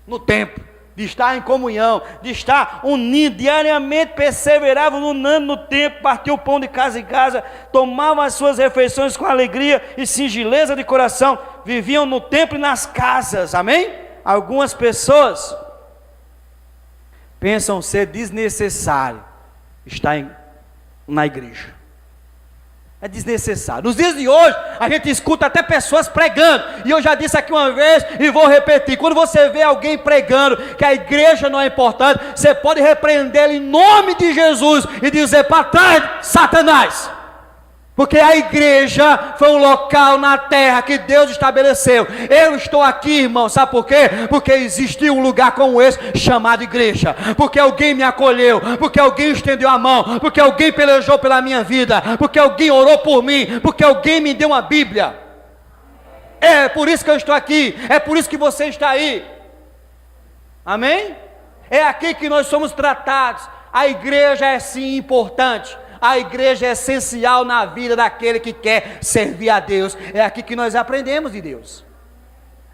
no templo, de estar em comunhão, de estar unido, diariamente perseveravam unando no templo, partiam o pão de casa em casa, tomavam as suas refeições com alegria e singeleza de coração, viviam no templo e nas casas, amém? Algumas pessoas pensam ser desnecessário estar na igreja. É desnecessário. Nos dias de hoje, a gente escuta até pessoas pregando, e eu já disse aqui uma vez e vou repetir: quando você vê alguém pregando que a igreja não é importante, você pode repreendê-lo em nome de Jesus e dizer: para trás, Satanás. Porque a igreja foi um local na terra que Deus estabeleceu. Eu estou aqui, irmão, sabe por quê? Porque existiu um lugar como esse, chamado igreja. Porque alguém me acolheu, porque alguém estendeu a mão, porque alguém pelejou pela minha vida, porque alguém orou por mim, porque alguém me deu uma Bíblia. É por isso que eu estou aqui, é por isso que você está aí. Amém? É aqui que nós somos tratados. A igreja é sim importante. A igreja é essencial na vida daquele que quer servir a Deus. É aqui que nós aprendemos de Deus.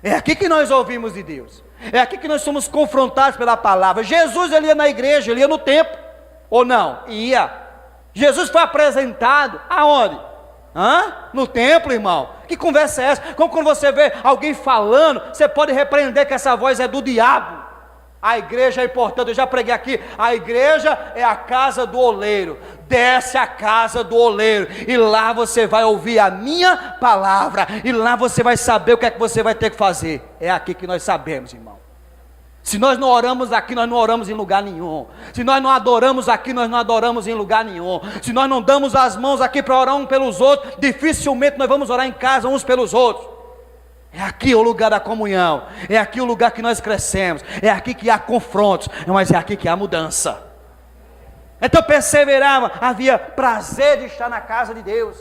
É aqui que nós ouvimos de Deus. É aqui que nós somos confrontados pela palavra. Jesus, ele ia na igreja, ele ia no templo. Ou não? Ia. Jesus foi apresentado aonde? No templo, irmão. Que conversa é essa? Como quando você vê alguém falando, você pode repreender que essa voz é do diabo. A igreja é importante, eu já preguei aqui, a igreja é a casa do oleiro. Desce a casa do oleiro, e lá você vai ouvir a minha palavra, e lá você vai saber o que é que você vai ter que fazer. É aqui que nós sabemos, irmão. Se nós não oramos aqui, nós não oramos em lugar nenhum. Se nós não adoramos aqui, nós não adoramos em lugar nenhum. Se nós não damos as mãos aqui para orar uns pelos outros, dificilmente nós vamos orar em casa uns pelos outros. É aqui o lugar da comunhão, é aqui o lugar que nós crescemos, é aqui que há confrontos, mas é aqui que há mudança. Então perseverava, havia prazer de estar na casa de Deus,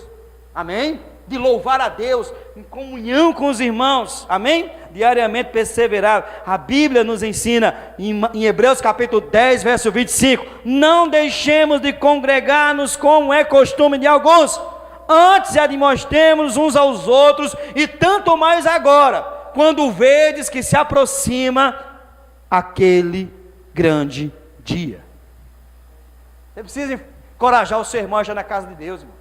amém? De louvar a Deus, em comunhão com os irmãos, amém? Diariamente perseverava. A Bíblia nos ensina, em Hebreus capítulo 10, verso 25, não deixemos de congregar-nos como é costume de alguns, antes admoestemos uns aos outros, e tanto mais agora, quando vedes que se aproxima aquele grande dia. Você precisa encorajar o seu irmão já na casa de Deus, irmão.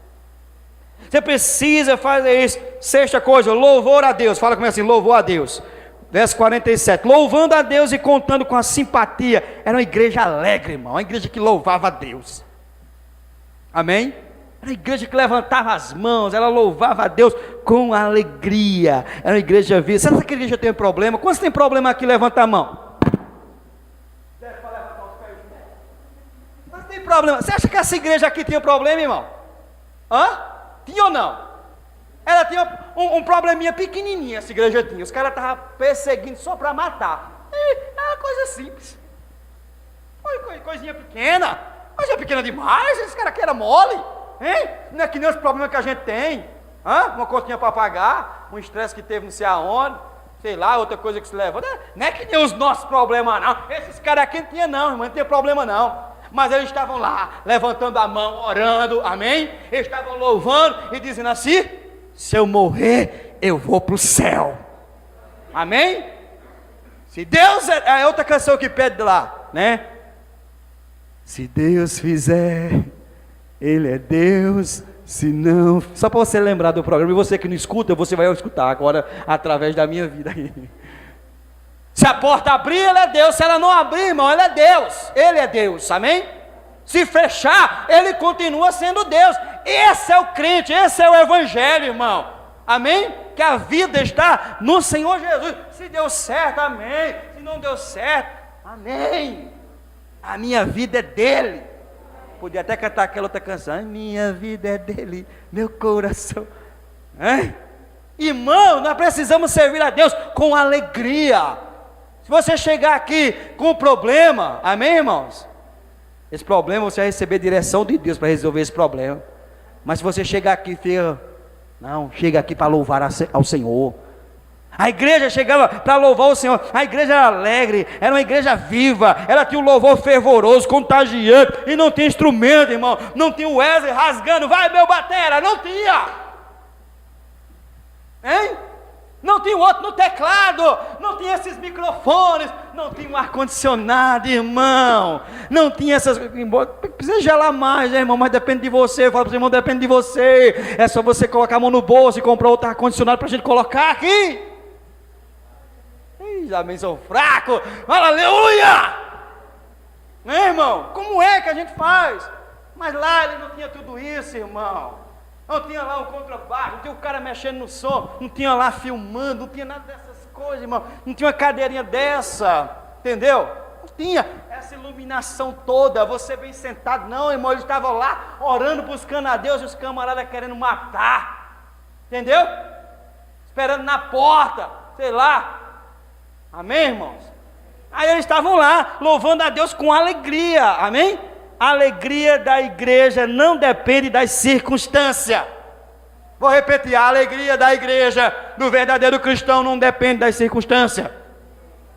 Você precisa fazer isso. Sexta coisa, louvor a Deus. Fala comigo assim: louvor a Deus. Verso 47, louvando a Deus e contando com a simpatia. Era uma igreja alegre, irmão, uma igreja que louvava a Deus. Amém? Era uma igreja que levantava as mãos, ela louvava a Deus com alegria. Era uma igreja viva. Será que a igreja tem problema? Quantos tem problema aqui? Levanta a mão. Mas tem problema. Você acha que essa igreja aqui tinha problema, irmão? Tinha ou não? Ela tinha um probleminha pequenininho, essa igreja tinha. Os caras estavam perseguindo só para matar. É uma coisa simples. Coisinha pequena. Coisinha pequena demais. Esse cara aqui era mole. Hein? Não é que nem os problemas que a gente tem. Uma continha para pagar, um estresse que teve não sei aonde, sei lá, outra coisa que se leva. Não é que nem os nossos problemas não. Esses caras aqui não tinham não, irmão, não tinha problema não. Mas eles estavam lá, levantando a mão, orando, amém? Eles estavam louvando e dizendo assim: se eu morrer, eu vou para o céu. Amém? Se Deus é outra canção que pede lá, né? Se Deus fizer, Ele é Deus. Se não, só para você lembrar do programa, e você que não escuta, você vai escutar agora através da minha vida aí. Se a porta abrir, Ele é Deus. Se ela não abrir, irmão, Ele é Deus. Ele é Deus, amém? Se fechar, Ele continua sendo Deus. Esse é o crente, esse é o evangelho, irmão. Amém? Que a vida está no Senhor Jesus. Se deu certo, amém. Se não deu certo, amém. A minha vida é dele. Podia até cantar aquela outra canção. A minha vida é dele, meu coração. Hein? Irmão, nós precisamos servir a Deus com alegria. Se você chegar aqui com um problema, amém, irmãos? Esse problema você vai receber direção de Deus para resolver esse problema. Mas se você chegar aqui, chega aqui para louvar ao Senhor. A igreja chegava para louvar o Senhor. A igreja era alegre, era uma igreja viva. Ela tinha um louvor fervoroso, contagiante. E não tinha instrumento, irmão. Não tinha o Wesley rasgando, vai meu batera, não tinha. Hein? Não tinha o outro no teclado. Não tinha esses microfones. Não tinha um ar-condicionado, irmão. Não tinha essas... Precisa gelar mais, né, irmão? Mas depende de você. Eu falo para os irmãos, depende de você. É só você colocar a mão no bolso e comprar outro ar-condicionado para a gente colocar aqui. Amém, sou fraco, aleluia, né, irmão? Como é que a gente faz? Mas lá ele não tinha tudo isso, irmão. Não tinha lá um contrabaixo, não tinha o cara mexendo no som, não tinha lá filmando, não tinha nada dessas coisas, irmão. Não tinha uma cadeirinha dessa, entendeu? Não tinha essa iluminação toda, você bem sentado, não, irmão. Ele estava lá orando, buscando a Deus, e os camaradas querendo matar, entendeu? Esperando na porta, sei lá. Amém, irmãos? Aí eles estavam lá, louvando a Deus com alegria, amém? A alegria da igreja não depende das circunstâncias. Vou repetir, a alegria da igreja, do verdadeiro cristão, não depende das circunstâncias.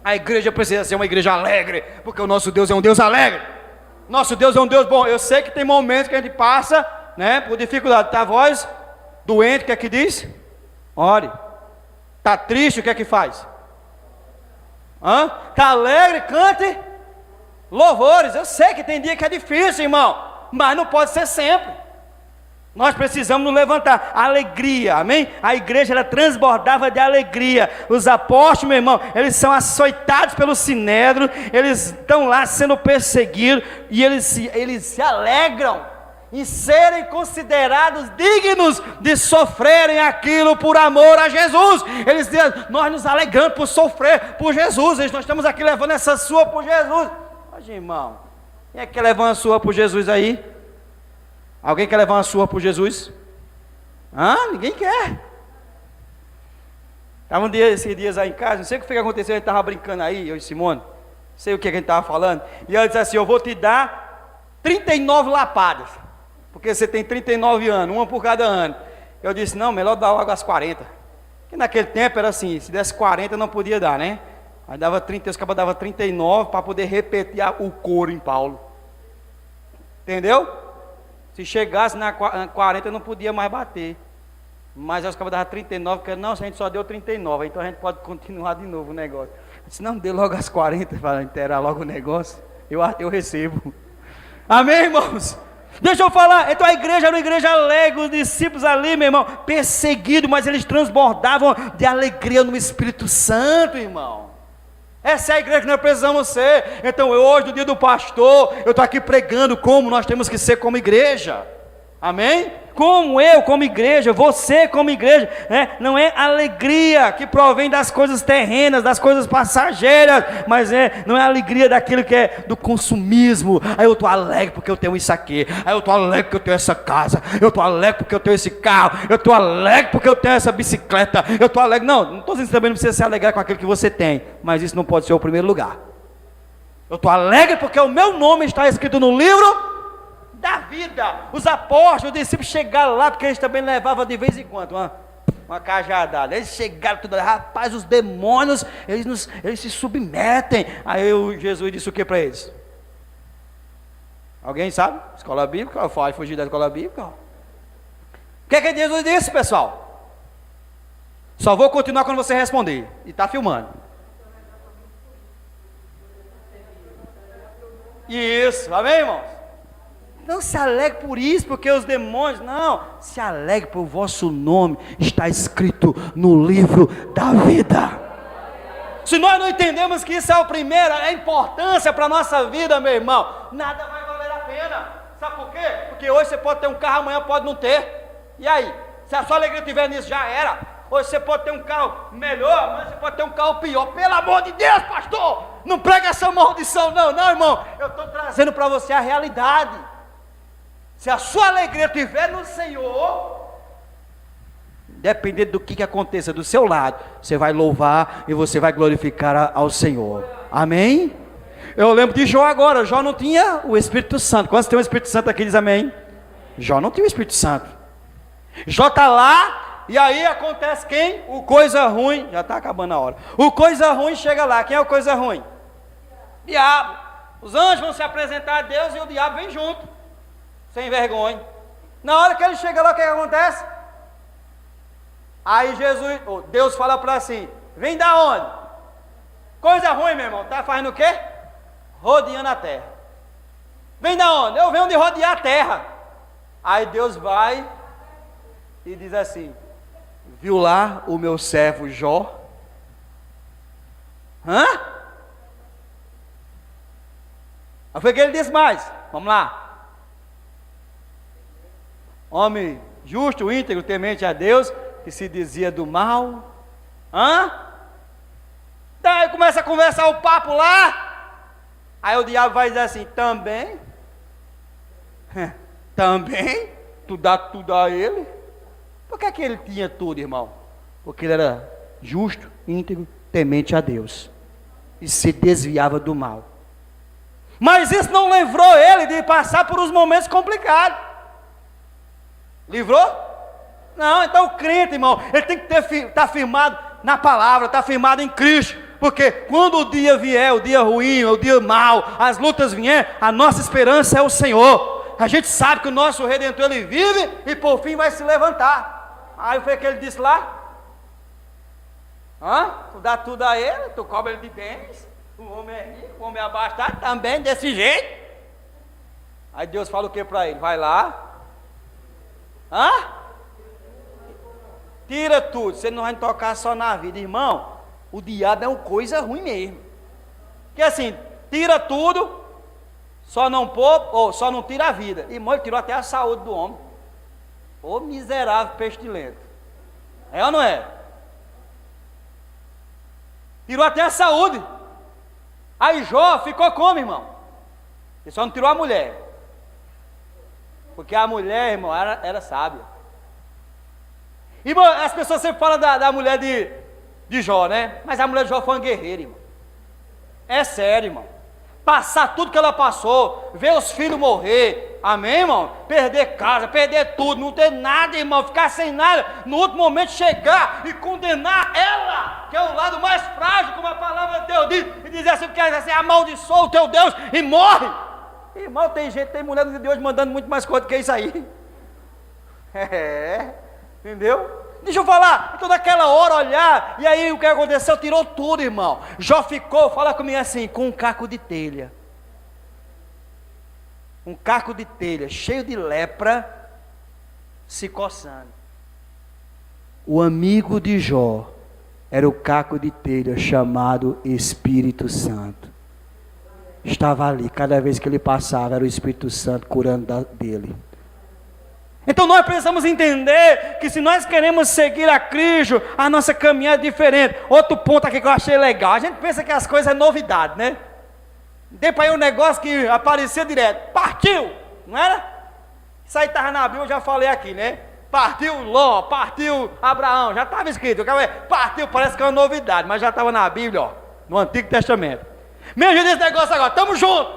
A igreja precisa ser uma igreja alegre, porque o nosso Deus é um Deus alegre. Nosso Deus é um Deus bom. Eu sei que tem momentos que a gente passa, né, por dificuldade. Está a voz doente, o que é que diz? Ore. Está triste, o que é que faz? Está alegre, cante louvores. Eu sei que tem dia que é difícil, irmão, mas não pode ser sempre. Nós precisamos nos levantar. Alegria, amém? A igreja, ela transbordava de alegria. Os apóstolos, meu irmão, eles são açoitados pelo sinédrio. Eles estão lá sendo perseguidos, e eles se alegram em serem considerados dignos de sofrerem aquilo por amor a Jesus. Eles dizem, nós nos alegramos por sofrer por Jesus. Nós estamos aqui levando essa sua por Jesus. Mas, irmão, quem é que quer levar uma sua por Jesus aí? Alguém quer levar uma sua por Jesus? Ninguém quer. Estava esses dias aí em casa, não sei o que foi que aconteceu, a gente estava brincando aí, eu e Simone, não sei o que a gente estava falando, e ela disse assim, eu vou te dar 39 lapadas, porque você tem 39 anos, uma por cada ano. Eu disse, não, melhor dar logo as 40. Porque naquele tempo era assim, se desse 40 não podia dar, né? Aí dava 30, os cabas davam 39 para poder repetir o coro em Paulo. Entendeu? Se chegasse na 40 não podia mais bater. Mas aí os cabas davam 39, porque não, a gente só deu 39, então a gente pode continuar de novo o negócio. Eu disse, não, dê logo as 40 para inteirar logo o negócio. Eu recebo. Amém, irmãos? Deixa eu falar, então a igreja era uma igreja alegre, os discípulos ali, meu irmão, perseguidos, mas eles transbordavam de alegria no Espírito Santo, irmão. Essa é a igreja que nós precisamos ser. Então hoje, no dia do pastor, eu estou aqui pregando como nós temos que ser como igreja. Amém? Como eu como igreja, você como igreja, né? Não é alegria que provém das coisas terrenas, das coisas passageiras, mas não é alegria daquilo que é do consumismo. Aí eu estou alegre porque eu tenho isso aqui, aí eu estou alegre porque eu tenho essa casa, eu estou alegre porque eu tenho esse carro, eu estou alegre porque eu tenho essa bicicleta, eu estou alegre. Não estou dizendo que também não precisa se alegrar com aquilo que você tem, mas isso não pode ser o primeiro lugar. Eu estou alegre porque o meu nome está escrito no livro da vida. Os apóstolos, os discípulos chegaram lá, porque eles também levavam de vez em quando uma cajadada. Eles chegaram tudo, rapaz, os demônios, eles se submetem. Aí Jesus disse o que para eles? Alguém sabe? Escola bíblica, vai fugir da escola bíblica. O que Jesus disse, pessoal? Só vou continuar quando você responder. E está filmando. Isso, amém, irmãos? Não se alegre por isso, porque os demônios, não. Se alegre por vosso nome está escrito no livro da vida. Se nós não entendemos que isso é o primeiro, é a importância para a nossa vida, meu irmão, nada vai valer a pena. Sabe por quê? Porque hoje você pode ter um carro, amanhã pode não ter. E aí? Se a sua alegria estiver nisso, já era. Hoje você pode ter um carro melhor, amanhã você pode ter um carro pior. Pelo amor de Deus, pastor! Não prega essa maldição, não, irmão. Eu estou trazendo para você a realidade. Se a sua alegria estiver no Senhor, dependendo do que aconteça do seu lado, você vai louvar e você vai glorificar ao Senhor. Amém? Eu lembro de Jó agora. Jó não tinha o Espírito Santo. Quantos tem o Espírito Santo aqui, diz amém? Jó não tinha o Espírito Santo. Jó está lá, e aí acontece quem? O coisa ruim. Já está acabando a hora. O coisa ruim chega lá. Quem é o coisa ruim? Diabo. Os anjos vão se apresentar a Deus e o diabo vem junto. Sem vergonha. Na hora que ele chega lá, o que acontece? Aí Deus fala para assim: vem da onde? Coisa ruim, meu irmão. Está fazendo o quê? Rodeando a terra. Vem da onde? Eu venho de rodear a terra. Aí Deus vai e diz assim: viu lá o meu servo Jó? Hã? Aí foi que ele disse mais. Vamos lá. Homem justo, íntegro, temente a Deus, que se dizia do mal. Hã? Daí começa a conversar o papo lá. Aí o diabo vai dizer assim: também? Também? Tu dá tudo a ele? Por que ele tinha tudo, irmão? Porque ele era justo, íntegro, temente a Deus. E se desviava do mal. Mas isso não livrou ele de passar por uns momentos complicados. Livrou? Não, então o crente, irmão, ele tem que estar firmado na palavra, estar firmado em Cristo. Porque quando o dia vier, o dia ruim, o dia mau, as lutas vier, a nossa esperança é o Senhor. A gente sabe que o nosso Redentor, ele vive e por fim vai se levantar. Aí foi que ele disse lá: tu dá tudo a ele, tu cobra ele de bens, o homem é rico, o homem é abastado, também desse jeito. Aí Deus fala o que para ele? Vai lá. Tira tudo. Você não vai tocar só na vida, irmão. O diabo é uma coisa ruim mesmo. Que assim, tira tudo, só não tira a vida. Irmão, ele tirou até a saúde do homem. Ô miserável pestilento. É ou não é? Tirou até a saúde. Aí Jó ficou como, irmão? Ele só não tirou a mulher. Porque a mulher, irmão, era sábia. Irmão, as pessoas sempre falam da mulher de Jó, né? Mas a mulher de Jó foi uma guerreira, irmão. É sério, irmão. Passar tudo que ela passou, ver os filhos morrer, amém, irmão? Perder casa, perder tudo, não ter nada, irmão, ficar sem nada, no último momento chegar e condenar ela, que é o lado mais frágil, como a palavra de Deus diz, e dizer assim: quer dizer, amaldiçoa o teu Deus e morre. Irmão, tem mulher de hoje mandando muito mais coisa do que isso aí. Entendeu? Deixa eu falar, então naquela hora olhar, e aí o que aconteceu? Tirou tudo, irmão. Jó ficou, fala comigo assim, com um caco de telha. Um caco de telha, cheio de lepra, se coçando. O amigo de Jó era o caco de telha chamado Espírito Santo. Estava ali, cada vez que ele passava, era o Espírito Santo curando dele. Então nós precisamos entender que se nós queremos seguir a Cristo, a nossa caminhada é diferente. Outro ponto aqui que eu achei legal, a gente pensa que as coisas é novidade, né? Tem para aí um negócio que aparecia direto, partiu, não era? Isso aí estava na Bíblia, eu já falei aqui, né? Partiu Ló, partiu Abraão, já estava escrito, partiu, parece que é uma novidade, mas já estava na Bíblia, ó, no Antigo Testamento. Me ajuda esse negócio agora, tamo junto.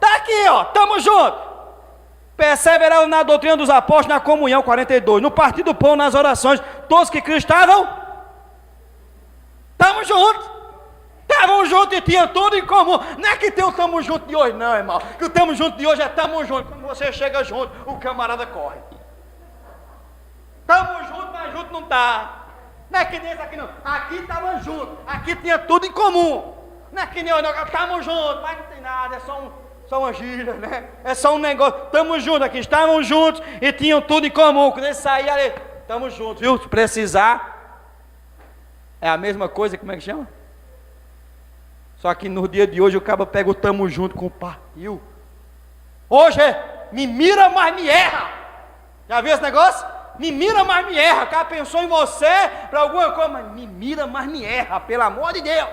Tá aqui, ó, tamo junto. Perseveraram na doutrina dos apóstolos, na comunhão, 42, no partir do pão, nas orações, todos que Cristo estavam juntos e tinham tudo em comum. Não é que tem o tamo junto de hoje, não, irmão, que o tamo junto de hoje é tamo junto. Quando você chega junto, o camarada corre. Tamo junto, mas junto, não está. Não é que nem esse aqui não. Aqui estavam juntos, aqui tinha tudo em comum. Não é que nem nós, estamos juntos, mas não tem nada, é só uma gíria, né? É só um negócio. Estamos juntos aqui, estavam juntos e tinham tudo em comum. Quando eles saíram ali, estamos juntos, viu? Se precisar, é a mesma coisa, como é que chama? Só que no dia de hoje o cara pega o tamo junto com o partiu. Hoje é, me mira, mas me erra. Já viu esse negócio? Me mira, mas me erra. O cara pensou em você para alguma coisa, mas me mira, mas me erra, pelo amor de Deus.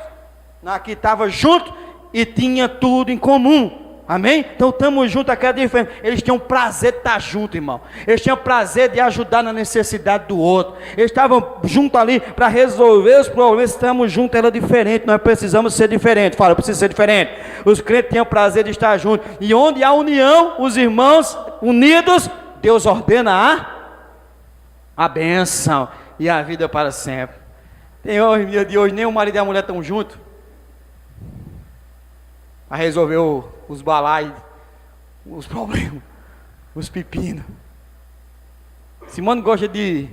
Aqui estava junto e tinha tudo em comum. Amém? Então estamos juntos, aquela diferença. Eles tinham prazer de estar juntos, irmão. Eles tinham prazer de ajudar na necessidade do outro. Eles estavam juntos ali para resolver os problemas. Estamos juntos, era diferente. Nós precisamos ser diferentes. Fala, eu preciso ser diferente. Os crentes tinham prazer de estar juntos. E onde há união, os irmãos unidos, Deus ordena a bênção e a vida para sempre. Tem hoje, no dia de hoje, nem o marido e a mulher estão juntos. A resolver os balaios, os problemas, os pepinos. Simone gosta de,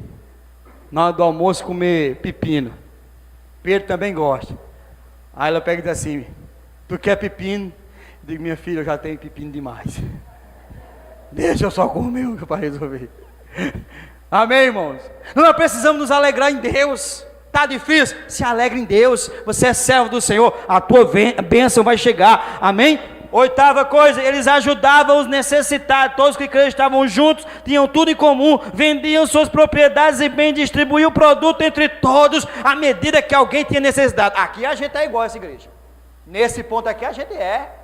na hora do almoço, comer pepino. Pedro também gosta. Aí ela pega e diz assim: tu quer pepino? Eu digo: minha filha, eu já tenho pepino demais. Deixa eu só comer para resolver. Amém, irmãos? Nós precisamos nos alegrar em Deus. Está difícil? Se alegre em Deus. Você é servo do Senhor, a tua bênção vai chegar. Amém? Oitava coisa, eles ajudavam os necessitados. Todos que creem estavam juntos, tinham tudo em comum, vendiam suas propriedades e bem distribuíam o produto entre todos, à medida que alguém tinha necessidade. Aqui a gente é igual a essa igreja. Nesse ponto aqui a gente é.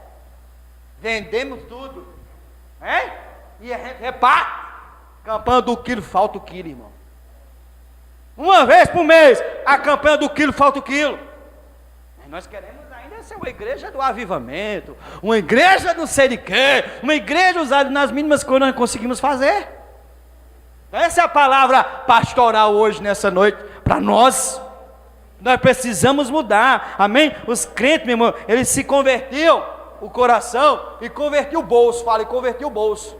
Vendemos tudo. Hein? E a gente reparte. Campanha do quilo, falta o quilo, irmão. Uma vez por mês, a campanha do quilo, falta o quilo. Nós queremos ainda ser uma igreja do avivamento, uma igreja não sei de quê, uma igreja usada nas mínimas coisas nós conseguimos fazer. Essa é a palavra pastoral hoje, nessa noite, para nós. Nós precisamos mudar, amém? Os crentes, meu irmão, eles se convertiam, o coração, e convertiam o bolso, fala, e convertiam o bolso.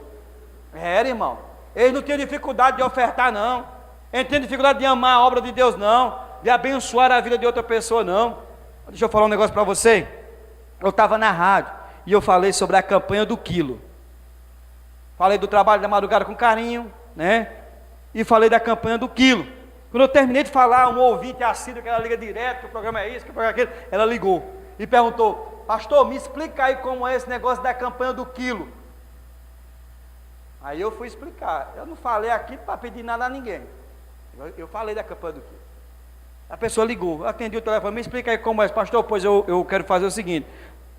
Era, irmão, eles não tinham dificuldade de ofertar, não. Eles não tinham dificuldade de amar a obra de Deus, não. De abençoar a vida de outra pessoa, não. Deixa eu falar um negócio para você. Eu estava na rádio e eu falei sobre a campanha do quilo. Falei do trabalho da madrugada com carinho, né? E falei da campanha do quilo. Quando eu terminei de falar, um ouvinte assíduo, que ela liga direto, que o programa é isso, que o programa é aquilo, ela ligou e perguntou: pastor, me explica aí como é esse negócio da campanha do quilo. Aí eu fui explicar. Eu não falei aqui para pedir nada a ninguém. Eu falei da campanha do quilo. A pessoa ligou, eu atendi o telefone, me explica aí como é, pastor. Pois eu quero fazer o seguinte: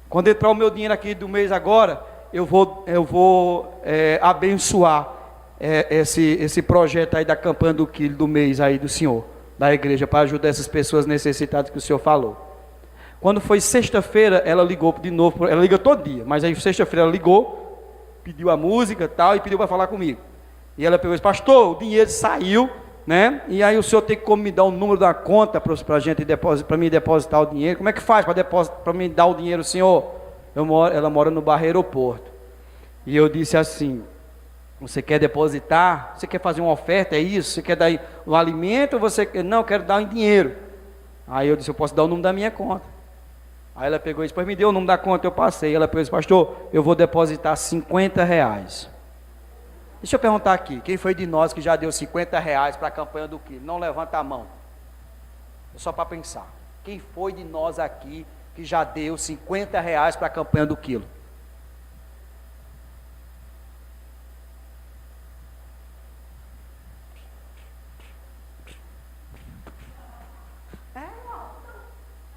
quando entrar o meu dinheiro aqui do mês agora, eu vou abençoar esse projeto aí da campanha do quilo do mês aí do senhor, da igreja, para ajudar essas pessoas necessitadas que o senhor falou. Quando foi sexta-feira, ela ligou de novo, ela liga todo dia, mas aí sexta-feira ela ligou, pediu a música e tal, e pediu para falar comigo. E ela pegou e disse: pastor, o dinheiro saiu, né? E aí o senhor tem como me dar o número da conta para gente para mim depositar o dinheiro? Como é que faz para me dar o dinheiro, senhor? Ela mora no Barra Aeroporto. E eu disse assim: você quer depositar? Você quer fazer uma oferta? É isso? Você quer dar o alimento ou você quer? Não, eu quero dar em dinheiro. Aí eu disse: eu posso dar o número da minha conta. Aí ela pegou e disse: pois me deu o número da conta. Eu passei. Ela pegou e disse: pastor, eu vou depositar R$50. Deixa eu perguntar aqui, quem foi de nós que já deu R$50 para a campanha do quilo? Não levanta a mão. É só para pensar. Quem foi de nós aqui que já deu R$50 para a campanha do quilo? Irmão.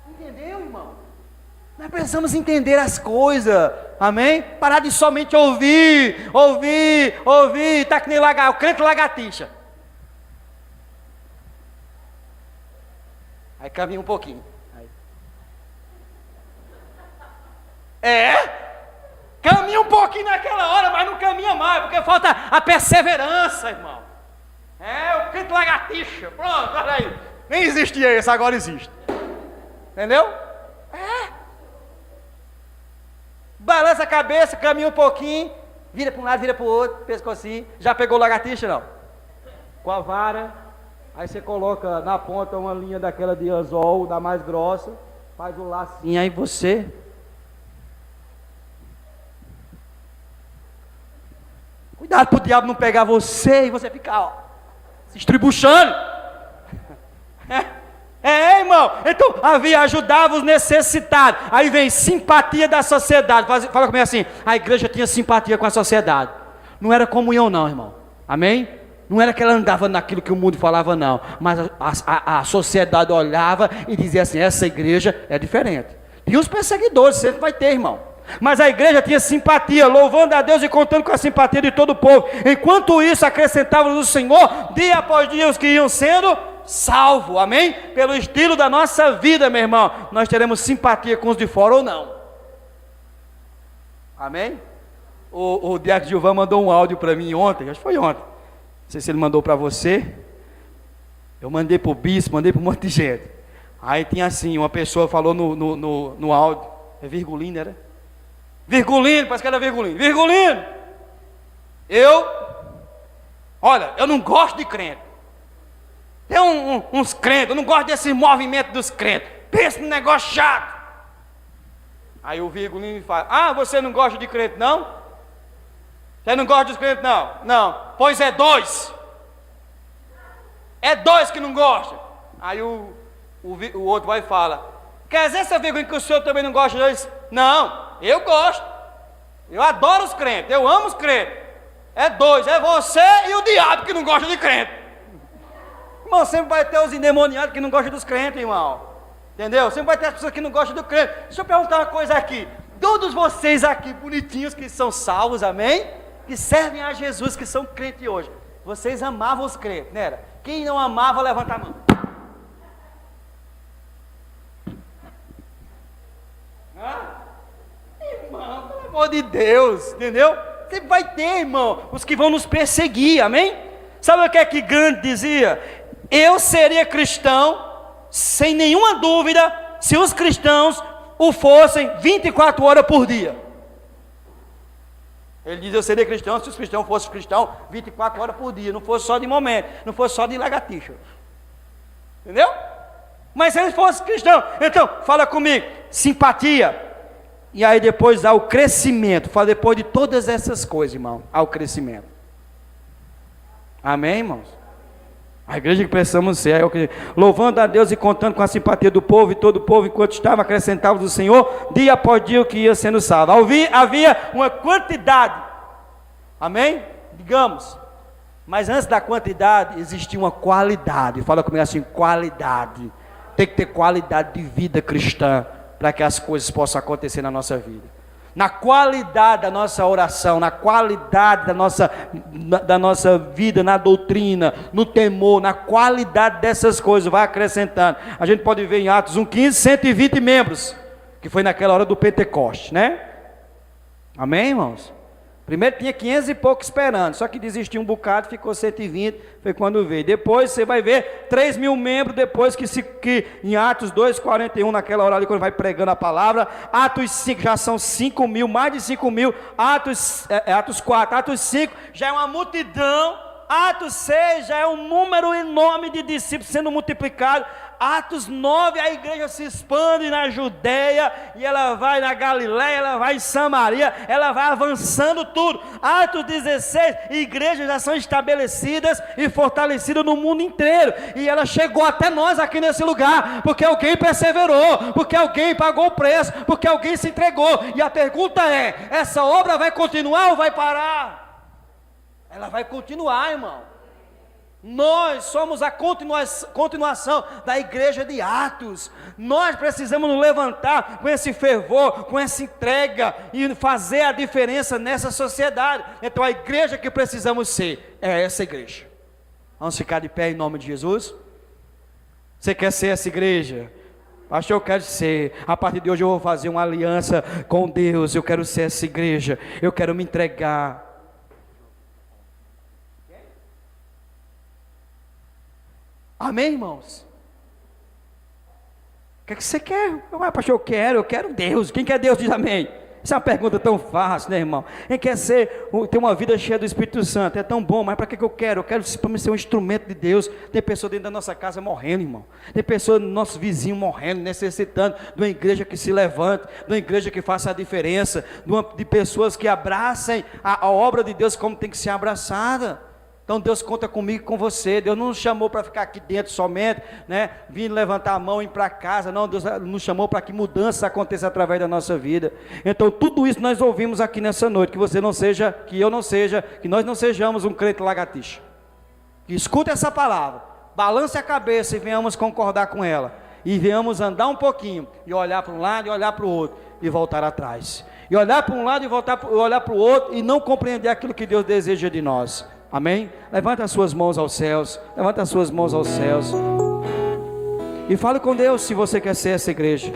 Entendeu, irmão? Nós precisamos entender as coisas, amém? Parar de somente ouvir, tá que nem o crente lagartixa. Aí caminha um pouquinho. Caminha um pouquinho naquela hora, mas não caminha mais, porque falta a perseverança, irmão. O crente lagartixa, pronto, olha aí. Nem existia esse, agora existe. Entendeu? Balança a cabeça, caminha um pouquinho, vira para um lado, vira para o outro, pescocinho. Já pegou lagartixa, não? Com a vara, Aí você coloca na ponta uma linha daquela de anzol, da mais grossa, faz o lacinho, aí você... Cuidado para o diabo não pegar você e você ficar, ó, se estribuchando. Irmão. Então, havia ajudava os necessitados. Aí vem simpatia da sociedade. Fala comigo assim, a igreja tinha simpatia com a sociedade. Não era comunhão não, irmão. Amém? Não era que ela andava naquilo que o mundo falava não. Mas a sociedade olhava e dizia assim, essa igreja é diferente. E os perseguidores, sempre vai ter, irmão. Mas a igreja tinha simpatia, louvando a Deus e contando com a simpatia de todo o povo. Enquanto isso, acrescentavam no Senhor, dia após dia, os que iam sendo salvos, amém? Pelo estilo da nossa vida, meu irmão, nós teremos simpatia com os de fora ou não, amém? O Diácono Gilvan mandou um áudio para mim ontem, acho que foi ontem, não sei se ele mandou para você, eu mandei para o bispo, mandei para um monte de gente. Aí tinha assim, uma pessoa falou no áudio, é Virgulino, era? Virgulino, parece que era Virgulino. Virgulino, olha, eu não gosto de crente. Tem uns crentes, eu não gosto desse movimento dos crentes. Pensa num negócio chato. Aí o Virgulino fala, você não gosta de crente não? Você não gosta dos crentes não? Não, pois é dois. É dois que não gostam. Aí o outro vai e fala, quer dizer, seu Virgulino, que o senhor também não gosta deles? Não, eu gosto. Eu adoro os crentes, eu amo os crentes. É dois, é você e o diabo que não gosta de crente. Irmão, sempre vai ter os endemoniados que não gostam dos crentes, irmão. Entendeu? Sempre vai ter as pessoas que não gostam do crente. Deixa eu perguntar uma coisa aqui. Todos vocês aqui, bonitinhos, que são salvos, amém? Que servem a Jesus, que são crentes hoje. Vocês amavam os crentes, não era? Quem não amava, levanta a mão. Irmão, pelo amor de Deus, entendeu? Sempre vai ter, irmão, os que vão nos perseguir, amém? Sabe o que é que Gandhi dizia? Eu seria cristão, sem nenhuma dúvida, se os cristãos o fossem 24 horas por dia. Ele diz, eu seria cristão se os cristãos fossem cristãos 24 horas por dia, não fosse só de momento, não fosse só de lagartixa. Entendeu? Mas se eles fossem cristãos, então, fala comigo, simpatia. E aí depois há o crescimento, fala depois de todas essas coisas, irmão, há o crescimento. Amém, irmãos? A igreja que precisamos ser, louvando a Deus e contando com a simpatia do povo, e todo o povo, enquanto estava, acrescentava do Senhor, dia após dia o que ia sendo salvo. Havia uma quantidade, amém? Digamos, mas antes da quantidade, existia uma qualidade. Fala comigo assim, qualidade. Tem que ter qualidade de vida cristã, para que as coisas possam acontecer na nossa vida. Na qualidade da nossa oração, na qualidade da nossa vida, na doutrina, no temor, na qualidade dessas coisas, vai acrescentando. A gente pode ver em Atos 1,15, 120 membros, que foi naquela hora do Pentecoste, né? Amém, irmãos? Primeiro tinha 500 e pouco esperando, só que desistiu um bocado, ficou 120, foi quando veio. Depois você vai ver 3.000 membros, depois que em Atos 2,41, naquela hora ali, quando vai pregando a palavra. Atos 5 já são 5.000, mais de 5.000. Atos 4, Atos 5 já é uma multidão. Atos 6 já é um número enorme de discípulos sendo multiplicado. Atos 9, a igreja se expande na Judeia, e ela vai na Galiléia, ela vai em Samaria, ela vai avançando tudo. Atos 16, igrejas já são estabelecidas e fortalecidas no mundo inteiro, e ela chegou até nós aqui nesse lugar, porque alguém perseverou, porque alguém pagou o preço, porque alguém se entregou. E a pergunta é, essa obra vai continuar ou vai parar? Ela vai continuar, irmão. Nós somos a continuação da igreja de Atos. Nós precisamos nos levantar com esse fervor, com essa entrega, e fazer a diferença nessa sociedade. Então a igreja que precisamos ser é essa igreja. Vamos ficar de pé em nome de Jesus? Você quer ser essa igreja? Pastor, eu quero ser. A partir de hoje eu vou fazer uma aliança com Deus. Eu quero ser essa igreja. Eu quero me entregar. Amém, irmãos? O que é que você quer? Pastor, eu quero Deus. Quem quer Deus diz amém. Isso é uma pergunta tão fácil, né, irmão? Quem quer ter uma vida cheia do Espírito Santo? É tão bom, mas para que eu quero? Eu quero simplesmente ser um instrumento de Deus. Tem pessoa dentro da nossa casa morrendo, irmão. Tem pessoa no nosso vizinho morrendo, necessitando de uma igreja que se levante, de uma igreja que faça a diferença, de pessoas que abracem a obra de Deus como tem que ser abraçada. Então Deus conta comigo e com você. Deus não nos chamou para ficar aqui dentro somente, né? Vir levantar a mão e ir para casa. Não, Deus nos chamou para que mudanças aconteçam através da nossa vida. Então tudo isso nós ouvimos aqui nessa noite. Que você não seja, que eu não seja, que nós não sejamos um crente lagartixa. Que escute essa palavra, balance a cabeça e venhamos concordar com ela. E venhamos andar um pouquinho, e olhar para um lado e olhar para o outro, e voltar atrás. E olhar para um lado e olhar para o outro, e não compreender aquilo que Deus deseja de nós. Amém? Levanta as suas mãos aos céus. Levanta as suas mãos aos céus. E fale com Deus se você quer ser essa igreja.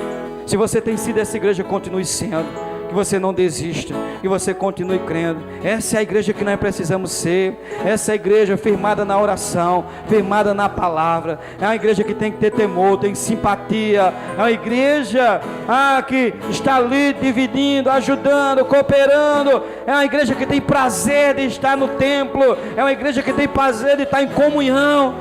Se você tem sido essa igreja, continue sendo. Que você não desista, que você continue crendo. Essa é a igreja que nós precisamos ser. Essa é a igreja firmada na oração, firmada na palavra. É uma igreja que tem que ter temor, tem simpatia. É uma igreja que está ali dividindo, ajudando, cooperando. É uma igreja que tem prazer de estar no templo. É uma igreja que tem prazer de estar em comunhão.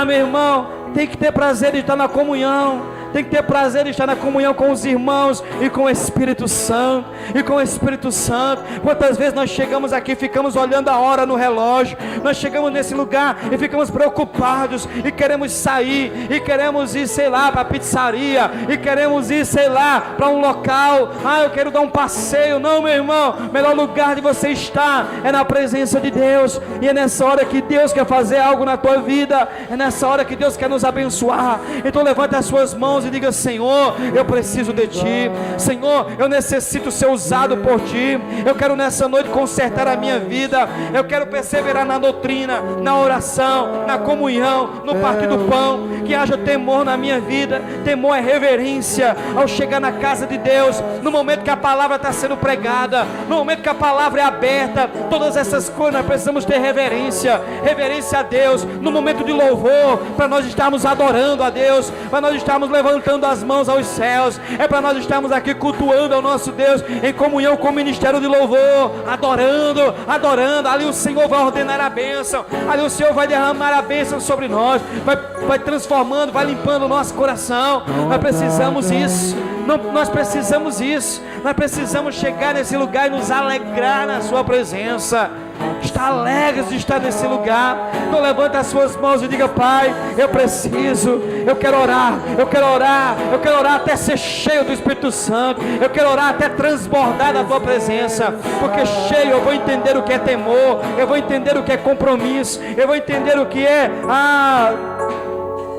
Meu irmão, tem que ter prazer de estar na comunhão. Tem que ter prazer de estar na comunhão com os irmãos e com o Espírito Santo. E com o Espírito Santo. Quantas vezes nós chegamos aqui e ficamos olhando a hora no relógio. Nós chegamos nesse lugar e ficamos preocupados. E queremos sair. E queremos ir, sei lá, para a pizzaria. E queremos ir, sei lá, para um local. Eu quero dar um passeio. Não, meu irmão. O melhor lugar de você estar é na presença de Deus. E é nessa hora que Deus quer fazer algo na tua vida. É nessa hora que Deus quer nos abençoar. Então levante as suas mãos e diga: Senhor, eu preciso de Ti. Senhor, eu necessito ser usado por Ti. Eu quero nessa noite consertar a minha vida. Eu quero perseverar na doutrina, na oração, na comunhão, no partir do pão. Que haja temor na minha vida. Temor é reverência ao chegar na casa de Deus, no momento que a palavra está sendo pregada, no momento que a palavra é aberta. Todas essas coisas nós precisamos ter reverência. Reverência a Deus no momento de louvor, para nós estarmos adorando a Deus, para nós estarmos levantando as mãos aos céus. É para nós estarmos aqui cultuando ao nosso Deus, em comunhão com o ministério de louvor, adorando. Ali o Senhor vai ordenar a bênção, ali o Senhor vai derramar a bênção sobre nós, vai transformando, vai limpando o nosso coração. Nós precisamos isso. Nós precisamos isso. Nós precisamos chegar nesse lugar e nos alegrar na Sua presença. Está alegre de estar nesse lugar. Então levanta as suas mãos e diga: Pai, eu preciso. Eu quero orar até ser cheio do Espírito Santo. Eu quero orar até transbordar da Tua presença. Porque cheio eu vou entender o que é temor, eu vou entender o que é compromisso, eu vou entender o que é a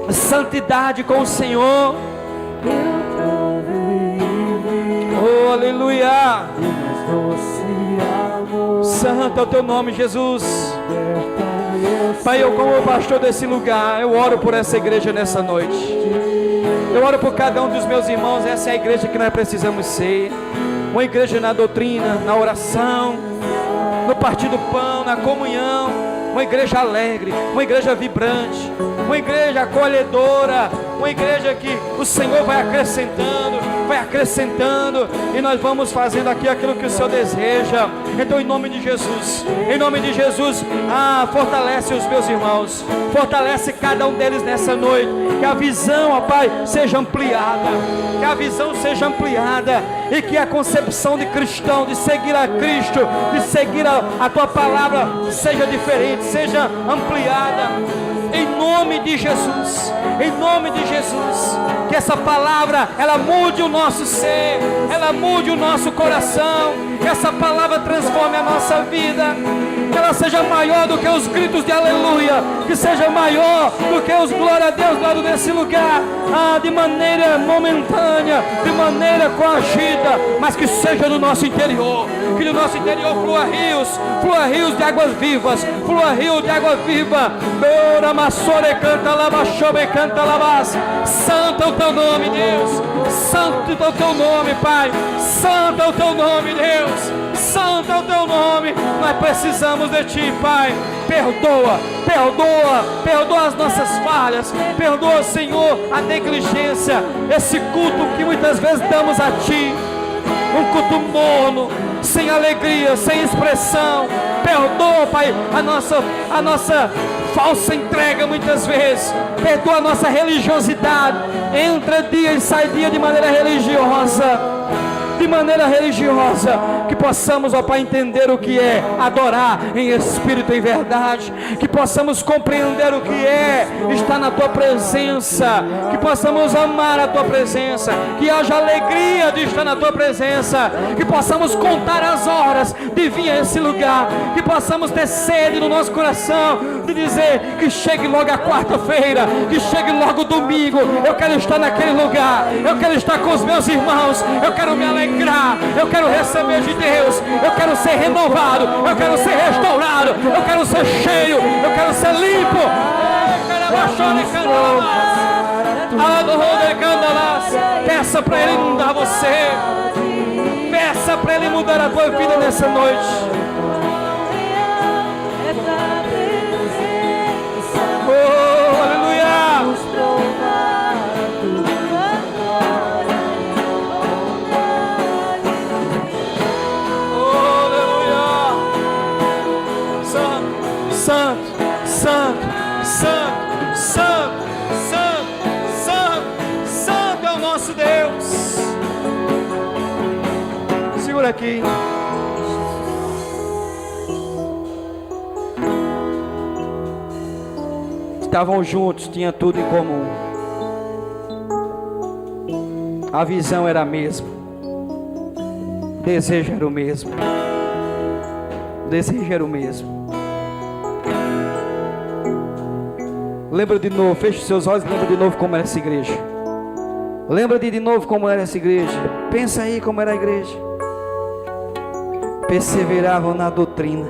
santidade com o Senhor. Oh, aleluia. Santo é o Teu nome, Jesus. Pai, eu como pastor desse lugar, eu oro por essa igreja nessa noite. Eu oro por cada um dos meus irmãos. Essa é a igreja que nós precisamos ser. Uma igreja na doutrina, na oração, no partir do pão, na comunhão. Uma igreja alegre, uma igreja vibrante, uma igreja acolhedora, uma igreja que o Senhor vai acrescentando, e nós vamos fazendo aqui aquilo que o Senhor deseja. Então, em nome de Jesus, fortalece os meus irmãos, fortalece cada um deles nessa noite. Que a visão, ó Pai, seja ampliada, e que a concepção de cristão, de seguir a Cristo, de seguir a Tua palavra, seja diferente, seja ampliada. Em nome de Jesus, que essa palavra, ela mude o nosso ser, ela mude o nosso coração, que essa palavra transforme a nossa vida, que ela seja maior do que os gritos de aleluia, que seja maior do que os glória a Deus lá nesse lugar, de maneira momentânea, de maneira coagida, mas que seja do nosso interior, que do nosso interior flua rios de águas vivas, rio de água viva. Santo é o Teu nome, Deus. Santo é o Teu nome, Pai. Santo é o Teu nome, Deus. Santo é o Teu nome. Nós precisamos de Ti, Pai. Perdoa as nossas falhas. Perdoa, Senhor, a negligência, esse culto que muitas vezes damos a Ti. um culto morno, sem alegria, sem expressão. Perdoa, Pai, a nossa falsa entrega muitas vezes. Perdoa a nossa religiosidade. Entra dia e sai dia de maneira religiosa. De maneira religiosa, que possamos, ó Pai, entender o que é adorar em espírito e em verdade, que possamos compreender o que é estar na Tua presença, que possamos amar a Tua presença, que haja alegria de estar na Tua presença, que possamos contar as horas de vir a esse lugar, que possamos ter sede no nosso coração, de dizer que chegue logo a quarta-feira, que chegue logo o domingo. Eu quero estar naquele lugar, eu quero estar com os meus irmãos, eu quero me alegrar, eu quero receber de Deus, eu quero ser renovado, eu quero ser restaurado, eu quero ser cheio, eu quero ser limpo. Peça para Ele inundar você, peça para Ele mudar a tua vida nessa noite. Oh, aleluia! Santo, santo, santo, santo, santo, santo, santo é o nosso Deus. Segura aqui. Estavam juntos, tinha tudo em comum. A visão era a mesma. O desejo era o mesmo. O desejo era o mesmo. Lembra de novo, feche os seus olhos e lembra de novo como era essa igreja. Lembra de novo como era essa igreja. Pensa aí como era a igreja. Perseveravam na doutrina,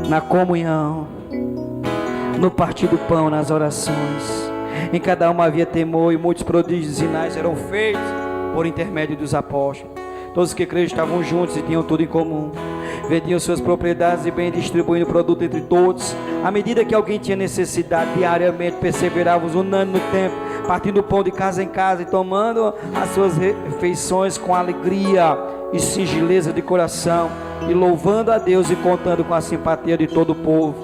na comunhão, no partir do pão, nas orações. Em cada uma havia temor, e muitos prodígios e sinais eram feitos por intermédio dos apóstolos. Todos que creram estavam juntos e tinham tudo em comum. Vendiam suas propriedades e bem, distribuindo o produto entre todos. À medida que alguém tinha necessidade, diariamente perseveravam unânimes no templo, partindo o pão de casa em casa e tomando as suas refeições com alegria e singeleza de coração, e louvando a Deus e contando com a simpatia de todo o povo.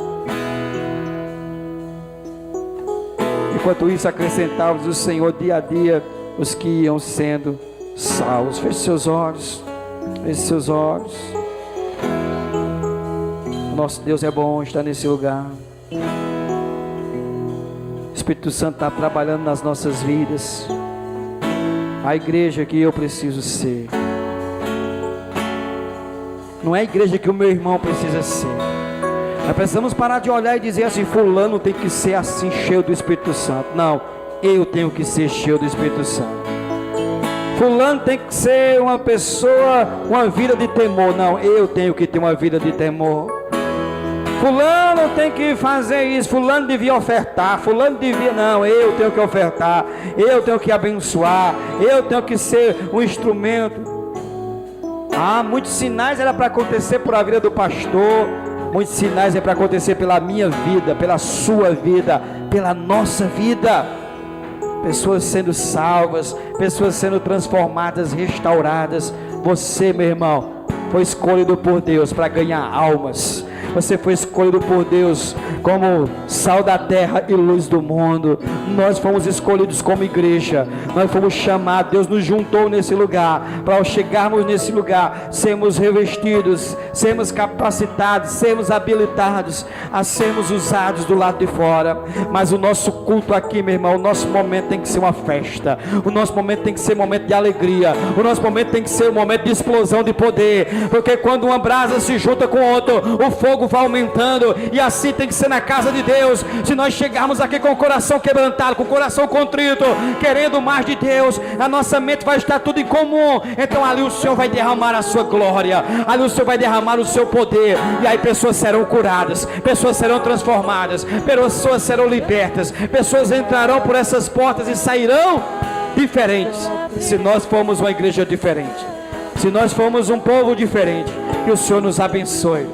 Enquanto isso, acrescentávamos o Senhor dia a dia os que iam sendo salvos. Feche seus olhos, feche seus olhos. Nosso Deus é bom estar nesse lugar. O Espírito Santo está trabalhando nas nossas vidas. A igreja que eu preciso ser. Não é a igreja que o meu irmão precisa ser. Nós precisamos parar de olhar e dizer assim: fulano tem que ser assim, cheio do Espírito Santo. Não, eu tenho que ser cheio do Espírito Santo. Fulano tem que ser uma pessoa, uma vida de temor. Não, eu tenho que ter uma vida de temor. Fulano tem que fazer isso, fulano devia ofertar, fulano devia, não, eu tenho que ofertar, eu tenho que abençoar, eu tenho que ser um instrumento. Muitos sinais era para acontecer por a vida do pastor, muitos sinais é para acontecer pela minha vida, pela sua vida, pela nossa vida. Pessoas sendo salvas, pessoas sendo transformadas, restauradas. Você, meu irmão, foi escolhido por Deus para ganhar almas. Você foi escolhido por Deus como sal da terra e luz do mundo. Nós fomos escolhidos como igreja. Nós fomos chamados. Deus nos juntou nesse lugar. Para ao chegarmos nesse lugar, sermos revestidos, sermos capacitados, sermos habilitados a sermos usados do lado de fora. Mas o nosso culto aqui, meu irmão, o nosso momento tem que ser uma festa. O nosso momento tem que ser um momento de alegria. O nosso momento tem que ser um momento de explosão de poder. Porque quando uma brasa se junta com outra, o fogo vai aumentando, e assim tem que ser na casa de Deus. Se nós chegarmos aqui com o coração quebrantado, com o coração contrito, querendo mais de Deus, a nossa mente vai estar tudo em comum. Então ali o Senhor vai derramar a sua glória, ali o Senhor vai derramar o seu poder, e aí pessoas serão curadas, pessoas serão transformadas, pessoas serão libertas, pessoas entrarão por essas portas e sairão diferentes. Se nós formos uma igreja diferente, se nós formos um povo diferente, que o Senhor nos abençoe,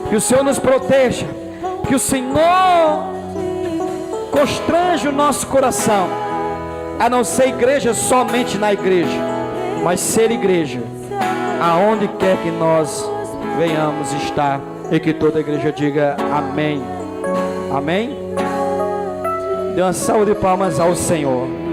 que o Senhor nos proteja, que o Senhor constrange o nosso coração, a não ser igreja somente na igreja, mas ser igreja aonde quer que nós venhamos estar, e que toda a igreja diga amém. Amém? Dê uma salva de palmas ao Senhor.